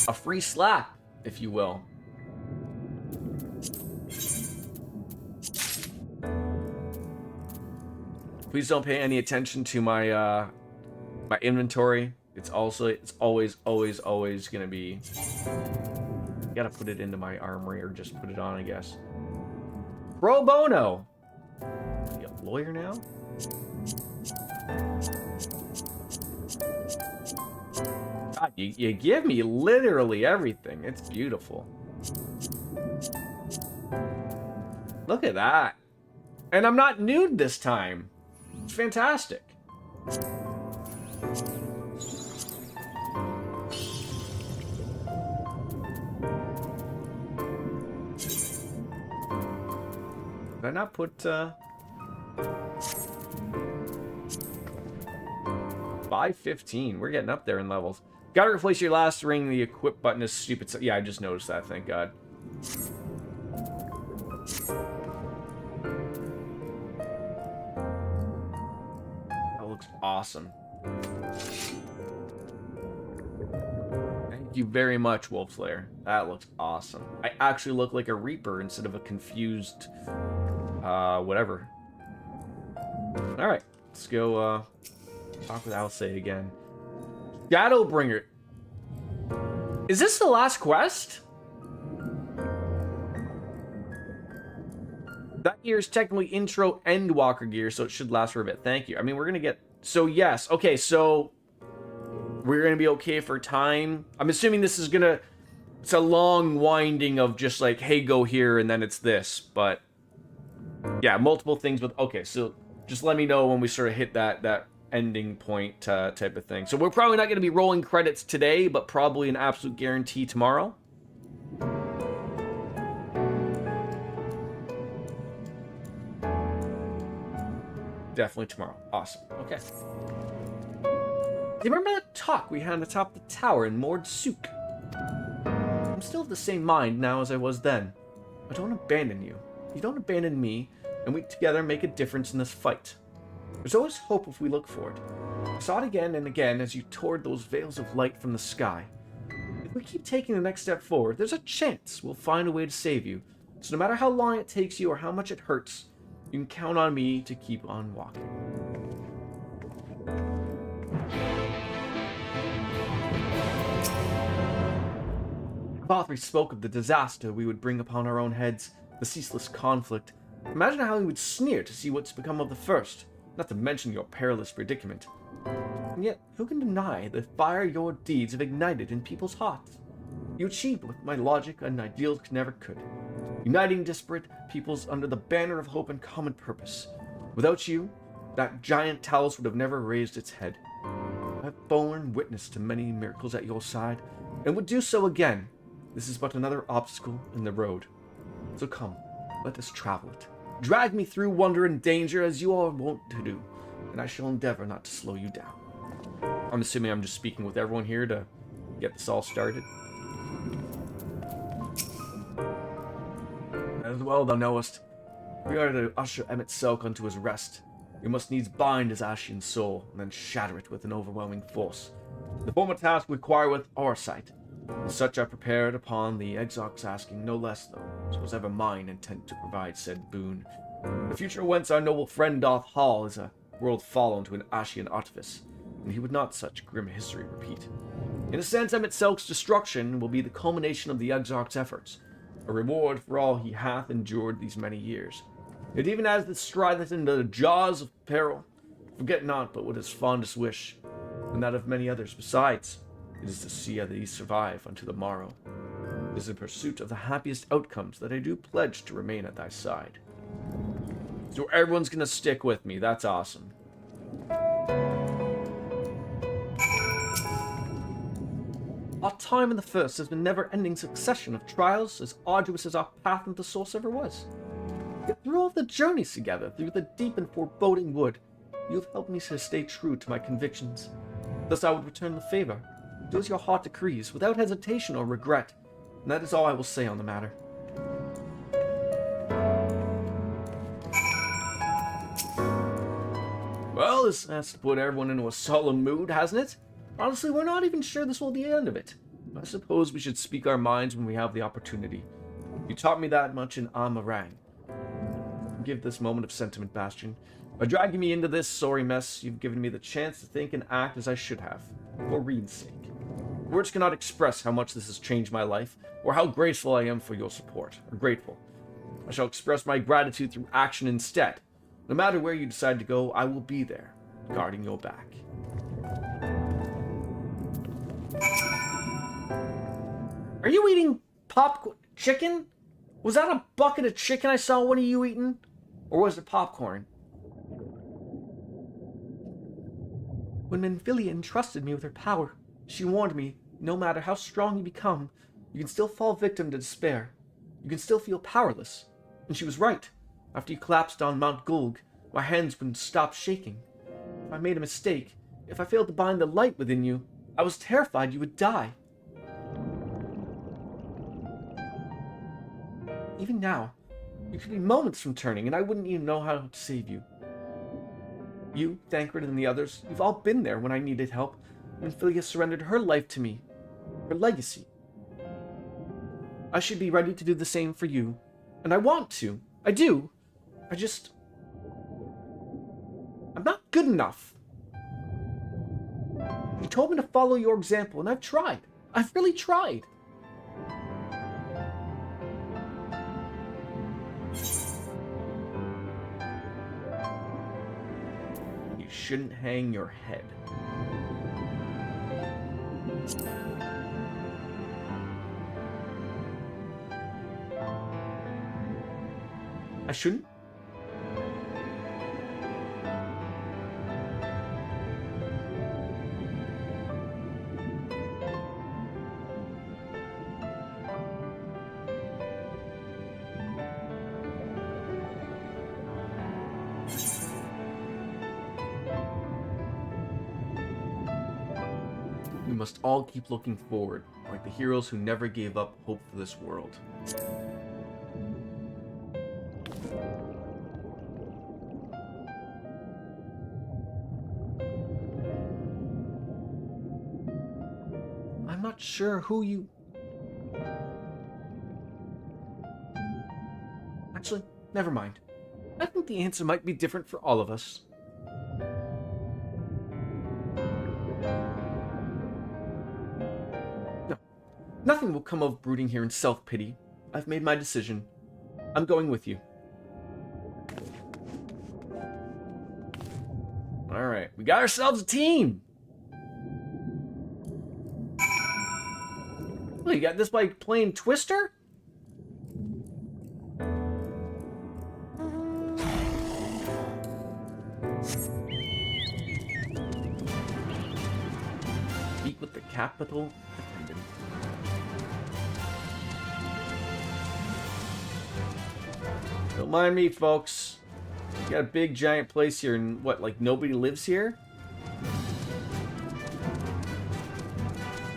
[SPEAKER 1] A free slap, if you will. Please don't pay any attention to my my inventory. It's always gonna be. Gotta put it into my armory or just put it on, I guess. Pro bono. You a lawyer now? God, you give me literally everything. It's beautiful. Look at that. And I'm not nude this time. It's fantastic. Did I not put 515? We're getting up there in levels. Gotta replace your last ring. The equip button is stupid. Yeah, I just noticed that. Thank God. That looks awesome. Thank you very much, Wolfslayer. That looks awesome. I actually look like a Reaper instead of a confused, whatever. All right, let's go talk with Alce again. Shadowbringer. Is this the last quest? That gear is technically intro and walker gear, so it should last for a bit. Thank you. I mean, we're gonna get... So, yes. Okay, so... We're gonna be okay for time. I'm assuming this is gonna... It's a long winding of just like, hey, go here, and then it's this. But... Yeah, multiple things with... Okay, so... Just let me know when we sort of hit that ending point type of thing. So we're probably not going to be rolling credits today, but probably an absolute guarantee tomorrow. Definitely tomorrow. Awesome. Okay. Do you remember that talk we had on the top of the tower in Mord Sook? I'm still of the same mind now as I was then. I don't abandon you. You don't abandon me, and we together make a difference in this fight. There's always hope if we look for it. I saw it again and again as you tore those veils of light from the sky. If we keep taking the next step forward, there's a chance we'll find a way to save you. So no matter how long it takes you or how much it hurts, you can count on me to keep on walking. Valkyrie spoke of the disaster we would bring upon our own heads, the ceaseless conflict. Imagine how he would sneer to see what's become of the first, not to mention your perilous predicament. And yet, who can deny the fire your deeds have ignited in people's hearts? You achieved what my logic and ideals never could, uniting disparate peoples under the banner of hope and common purpose. Without you, that giant Talos would have never raised its head. I've borne witness to many miracles at your side, and would do so again. This is but another obstacle in the road. So come, let us travel it. Drag me through wonder and danger as you are wont to do, and I shall endeavor not to slow you down. I'm assuming I'm just speaking with everyone here to get this all started. As well thou knowest, we are to usher Emmett Selk unto his rest. We must needs bind his ashen soul, and then shatter it with an overwhelming force. The former task requireth oversight. And such I prepared upon the exarch's asking, no less though, as was ever mine intent to provide said boon. The future whence our noble friend doth haul is a world fallen to an Ashian artifice, and he would not such grim history repeat. In a sense, Emmett Selk's destruction will be the culmination of the exarch's efforts, a reward for all he hath endured these many years. Yet even as this strideth into the jaws of peril, forget not but what his fondest wish, and that of many others besides. It is to see these survive unto the morrow. It is in pursuit of the happiest outcomes that I do pledge to remain at thy side. So everyone's gonna stick with me. That's awesome. Our time in the First has been a never-ending succession of trials, as arduous as our path into the Source ever was. Yet through all the journeys together, through the deep and foreboding wood, you have helped me to stay true to my convictions. Thus I would return the favor. Do as your heart decrees, without hesitation or regret, and that is all I will say on the matter. Well, this has to put everyone into a solemn mood, hasn't it? Honestly, we're not even sure this will be the end of it. I suppose we should speak our minds when we have the opportunity. You taught me that much in Amarang. forgive this moment of sentiment, Bastion. By dragging me into this sorry mess, you've given me the chance to think and act as I should have, for Reed's sake. Words cannot express how much this has changed my life, or how grateful I am for your support, or grateful. I shall express my gratitude through action instead. No matter where you decide to go, I will be there, guarding your back. Are you eating popcorn? Chicken? Was that a bucket of chicken I saw one of you eating? Or was it popcorn? When Menphilia entrusted me with her power, she warned me, no matter how strong you become, you can still fall victim to despair. You can still feel powerless. And she was right. After you collapsed on Mount Gulg, my hands wouldn't stop shaking. If I made a mistake, if I failed to bind the light within you, I was terrified you would die. Even now, you could be moments from turning, and I wouldn't even know how to save you. You, Thancred, and the others, you've all been there when I needed help, when Philia surrendered her life to me, her legacy. I should be ready to do the same for you, and I want to. I do. I'm not good enough. You told me to follow your example, and I've tried. I've really tried. You shouldn't hang your head. I shouldn't? We must all keep looking forward, like the heroes who never gave up hope for this world. I'm not sure who you... Actually, never mind. I think the answer might be different for all of us. No, nothing will come of brooding here in self-pity. I've made my decision. I'm going with you. Alright, we got ourselves a team! Well, you got this by playing Twister? Speak with the capital attendant. Don't mind me, folks. We got a big giant place here, and what, like nobody lives here?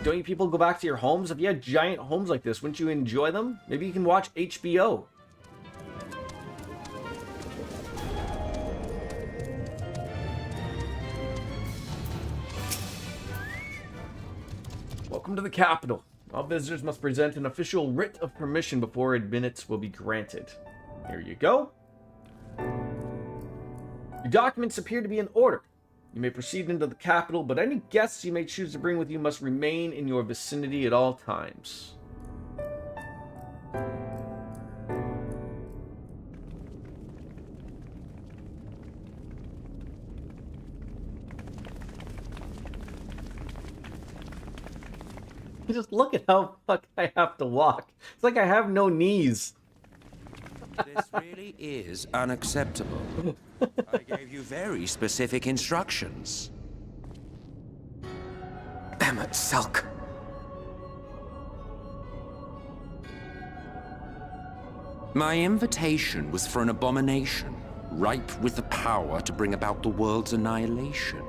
[SPEAKER 1] Don't you people go back to your homes? If you had giant homes like this, wouldn't you enjoy them? Maybe you can watch HBO. Welcome to the capital. All visitors must present an official writ of permission before admittance will be granted. Here you go. Your documents appear to be in order. You may proceed into the capital, but any guests you may choose to bring with you must remain in your vicinity at all times. Just look at how fuck I have to walk. It's like I have no knees.
[SPEAKER 10] This really is unacceptable. I gave you very specific instructions.
[SPEAKER 3] Emmet Selk.
[SPEAKER 10] My invitation was for an abomination, ripe with the power to bring about the world's annihilation.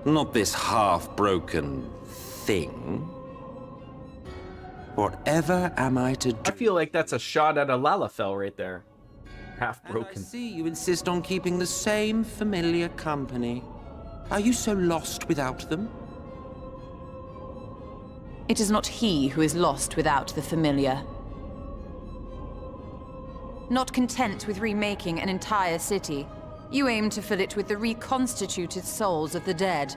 [SPEAKER 10] Not this half-broken thing. Whatever am I to do?
[SPEAKER 1] I feel like that's a shot at a Lalafell right there. Half broken.
[SPEAKER 10] And I see you insist on keeping the same familiar company. Are you so lost without them?
[SPEAKER 6] It is not he who is lost without the familiar. Not content with remaking an entire city, you aim to fill it with the reconstituted souls of the dead.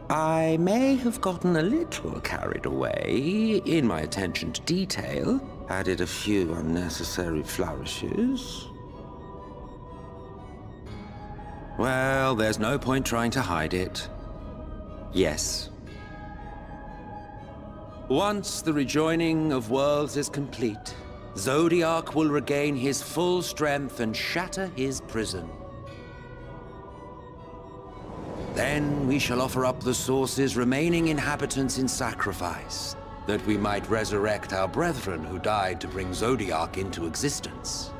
[SPEAKER 10] I may have gotten a little carried away in my attention to detail, added a few unnecessary flourishes. Well, there's no point trying to hide it. Yes. Once the rejoining of worlds is complete, Zodiac will regain his full strength and shatter his prison. Then we shall offer up the Source's remaining inhabitants in sacrifice, that we might resurrect our brethren who died to bring Zodiac into existence.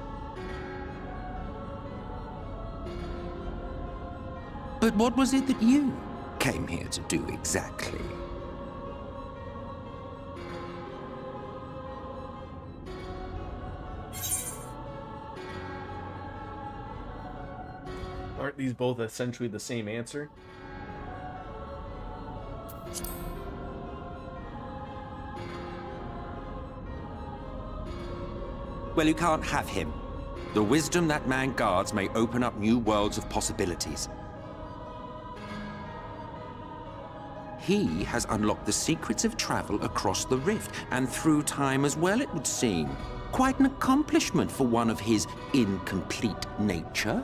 [SPEAKER 10] But what was it that you came here to do exactly?
[SPEAKER 1] Aren't these both essentially the same answer?
[SPEAKER 10] Well, you can't have him. The wisdom that man guards may open up new worlds of possibilities. He has unlocked the secrets of travel across the rift, and through time as well, it would seem. Quite an accomplishment for one of his incomplete nature.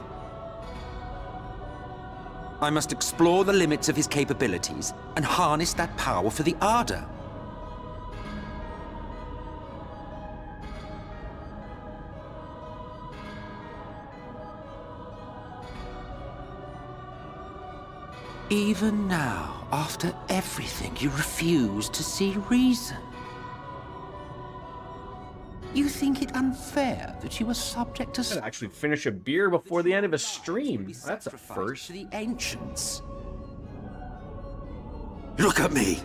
[SPEAKER 10] I must explore the limits of his capabilities and harness that power for the Ardor. Even now, after everything, you refuse to see reason. You think it unfair that you are subject to...
[SPEAKER 1] I'd actually finish a beer before the end of a stream. That's a first.
[SPEAKER 10] To the ancients.
[SPEAKER 4] Look at me!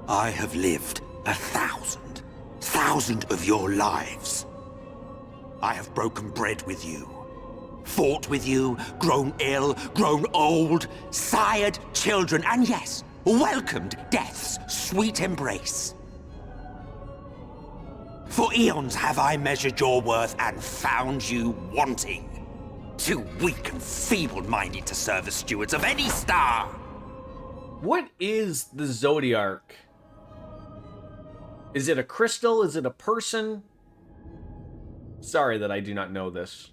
[SPEAKER 4] I have lived 1,000 of your lives. I have broken bread with you, fought with you, grown ill, grown old, sired children, and yes, welcomed death's sweet embrace. For eons have I measured your worth and found you wanting. Too weak and feeble-minded to serve as stewards of any star.
[SPEAKER 1] What is the Zodiac? Is it a crystal? Is it a person? Sorry that I do not know this.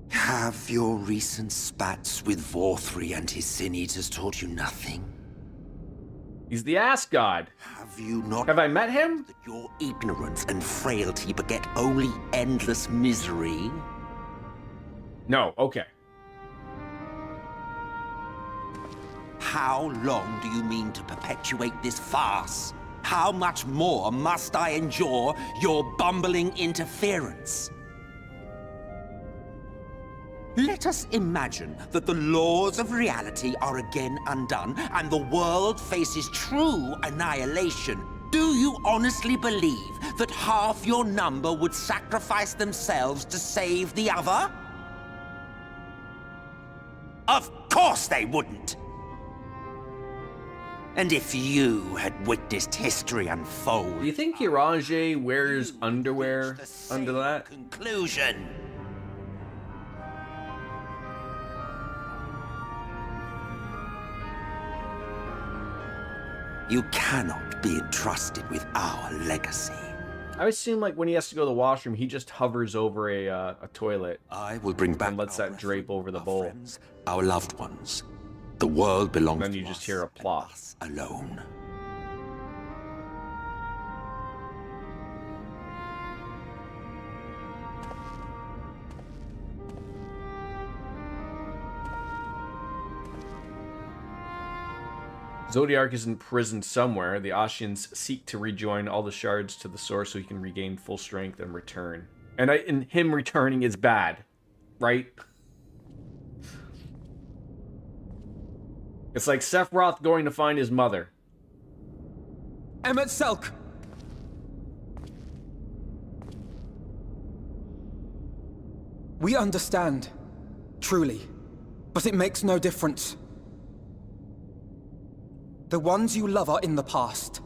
[SPEAKER 10] Have your recent spats with Vorthri and his Sin Eaters taught you nothing?
[SPEAKER 1] He's the ass god.
[SPEAKER 10] Have you not...
[SPEAKER 1] Have I met him?
[SPEAKER 10] That your ignorance and frailty beget only endless misery?
[SPEAKER 1] No, okay.
[SPEAKER 10] How long do you mean to perpetuate this farce? How much more must I endure your bumbling interference? Let us imagine that the laws of reality are again undone and the world faces true annihilation. Do you honestly believe that half your number would sacrifice themselves to save the other? Of course they wouldn't! And if you had witnessed history unfold...
[SPEAKER 1] Do you think Hirange wears underwear under that?
[SPEAKER 10] Conclusion. You cannot be entrusted with our legacy.
[SPEAKER 1] I assume like when he has to go to the washroom, he just hovers over a toilet.
[SPEAKER 10] I will bring back
[SPEAKER 1] and lets that drape over the bowl.
[SPEAKER 10] Friends, our loved ones. The world belongs
[SPEAKER 1] and then you
[SPEAKER 10] to
[SPEAKER 1] just
[SPEAKER 10] us
[SPEAKER 1] hear a plop.
[SPEAKER 10] Alone.
[SPEAKER 1] Zodiac is in prison somewhere. The Ashians seek to rejoin all the shards to the source so he can regain full strength and return. And him returning is bad, right? It's like Sephiroth going to find his mother.
[SPEAKER 3] Emmet Selk! We understand, truly, but it makes no difference. The ones you love are in the past.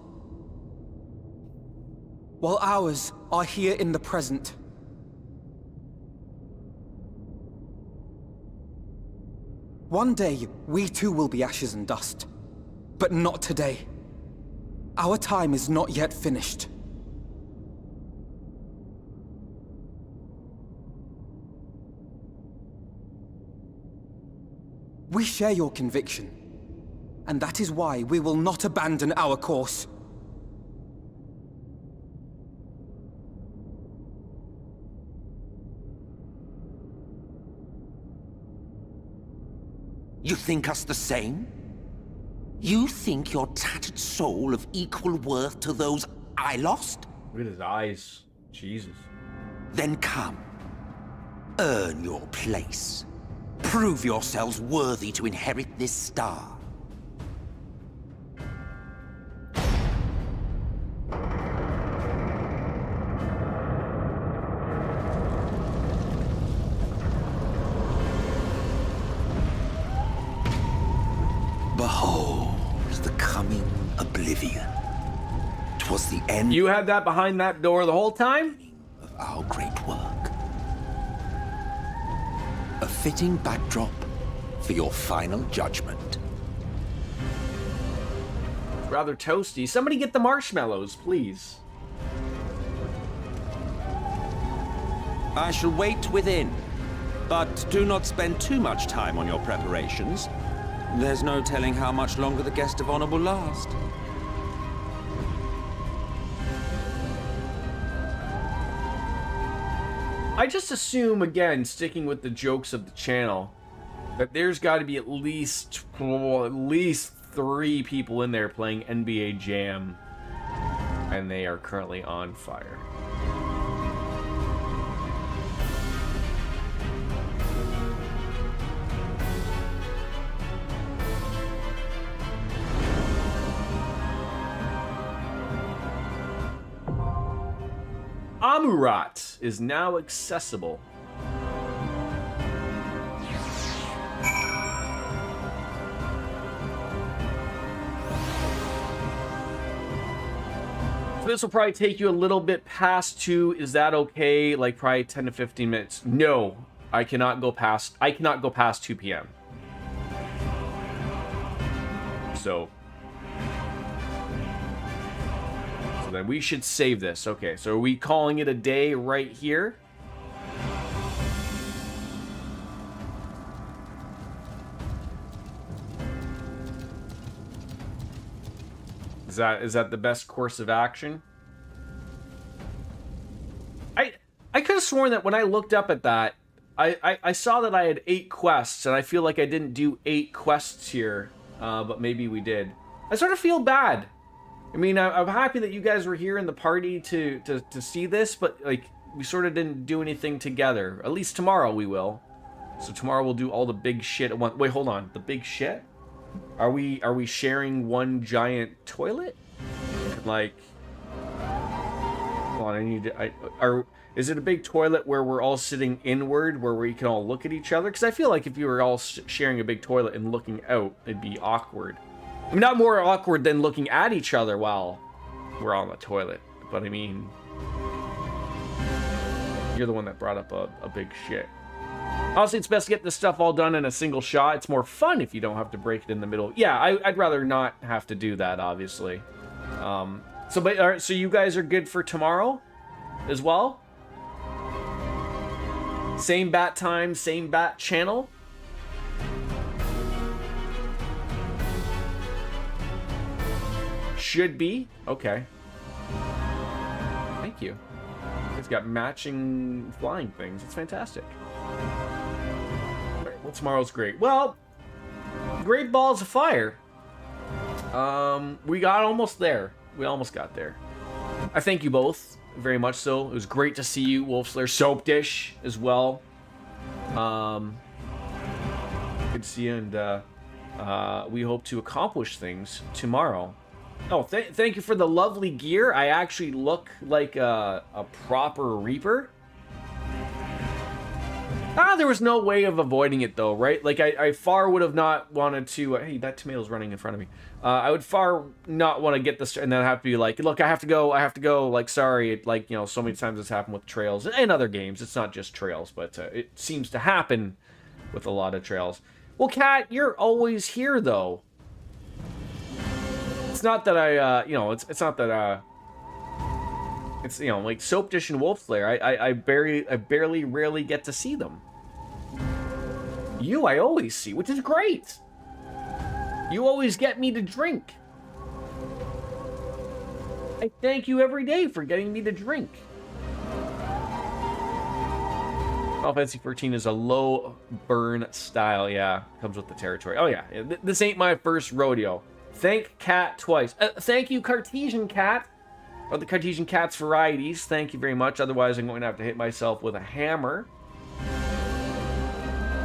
[SPEAKER 3] while ours are here in the present. One day, we too will be ashes and dust. But not today. Our time is not yet finished. We share your conviction, and that is why we will not abandon our course.
[SPEAKER 10] You think us the same? You think your tattered soul of equal worth to those I lost?
[SPEAKER 1] Look at his eyes. Jesus.
[SPEAKER 10] Then come. Earn your place. Prove yourselves worthy to inherit this star. Behold the coming oblivion. 'Twas the end
[SPEAKER 1] You had that behind that door the whole time?
[SPEAKER 10] of our great work. A fitting backdrop for your final judgment.
[SPEAKER 1] It's rather toasty. Somebody get the marshmallows, please.
[SPEAKER 10] I shall wait within, but do not spend too much time on your preparations. There's no telling how much longer the guest of honor will last.
[SPEAKER 1] I just assume, again, sticking with the jokes of the channel, that there's got to be at least 3 people in there playing NBA Jam, and they are currently on fire. Amurat is now accessible. So this will probably take you a little bit past 2. Is that okay? Like probably 10 to 15 minutes. No, I cannot go past 2 p.m. So then we should save this. Okay, so are we calling it a day right here? Is that the best course of action? I could have sworn that when I looked up at that, I saw that I had 8 quests, and I feel like I didn't do 8 quests here, but maybe we did. I sort of feel bad. I mean, I'm happy that you guys were here in the party to see this, but like we sort of didn't do anything together. At least tomorrow we will. So tomorrow we'll do all the big shit at once. Wait, hold on. The big shit? Are we sharing one giant toilet? Like, hold on. Is it a big toilet where we're all sitting inward, where we can all look at each other? Because I feel like if you were all sharing a big toilet and looking out, it'd be awkward. I mean, not more awkward than looking at each other while we're on the toilet. But I mean, you're the one that brought up a big shit. Honestly, it's best to get this stuff all done in a single shot. It's more fun if you don't have to break it in the middle. Yeah, I'd rather not have to do that, obviously. All right, so you guys are good for tomorrow as well? Same bat time, same bat channel? Should be. Okay. Thank you. It's got matching flying things. It's fantastic. Right, well, tomorrow's great. Well, Great Balls of Fire. We got almost there. We almost got there. I thank you both very much so. It was great to see you, Wolfslayer. Soap Dish as well. Good to see you, and we hope to accomplish things tomorrow. Oh, thank you for the lovely gear. I actually look like a proper Reaper. There was no way of avoiding it though, right? Like I far would have not wanted to. Hey, that tomato's running in front of me. I would far not want to get this and then have to be like, look, I have to go. Like, sorry, like, you know, so many times it's happened with Trails and other games. It's not just Trails, but it seems to happen with a lot of Trails. Well, Kat, you're always here though. It's not that I, you know, it's not that it's, you know, like Soap Dish and Wolf Slayer. I barely rarely get to see them. You I always see, which is great. You always get me to drink. I thank you every day for getting me to drink. Final Fantasy 14 is a low burn style. Yeah, comes with the territory. Oh yeah, this ain't my first rodeo. Thank Cat twice. Thank you, Cartesian Cat. Or the Cartesian Cat's varieties. Thank you very much. Otherwise, I'm going to have to hit myself with a hammer.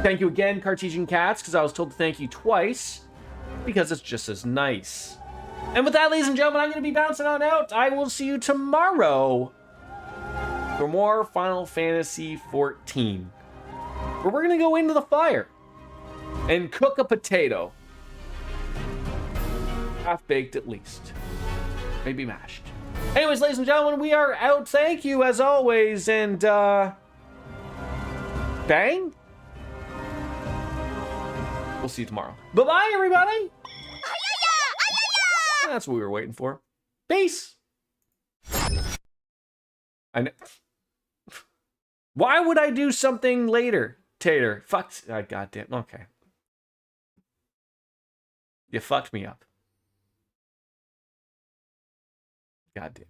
[SPEAKER 1] Thank you again, Cartesian Cats, because I was told to thank you twice. Because it's just as nice. And with that, ladies and gentlemen, I'm going to be bouncing on out. I will see you tomorrow for more Final Fantasy 14. Where we're going to go into the fire and cook a potato. Half-baked at least. Maybe mashed. Anyways, ladies and gentlemen, we are out. Thank you, as always, and, bang? We'll see you tomorrow. Bye-bye, everybody! That's what we were waiting for. Peace! Why would I do something later, Tater? Fuck. Goddamn. Okay. You fucked me up. Goddamn.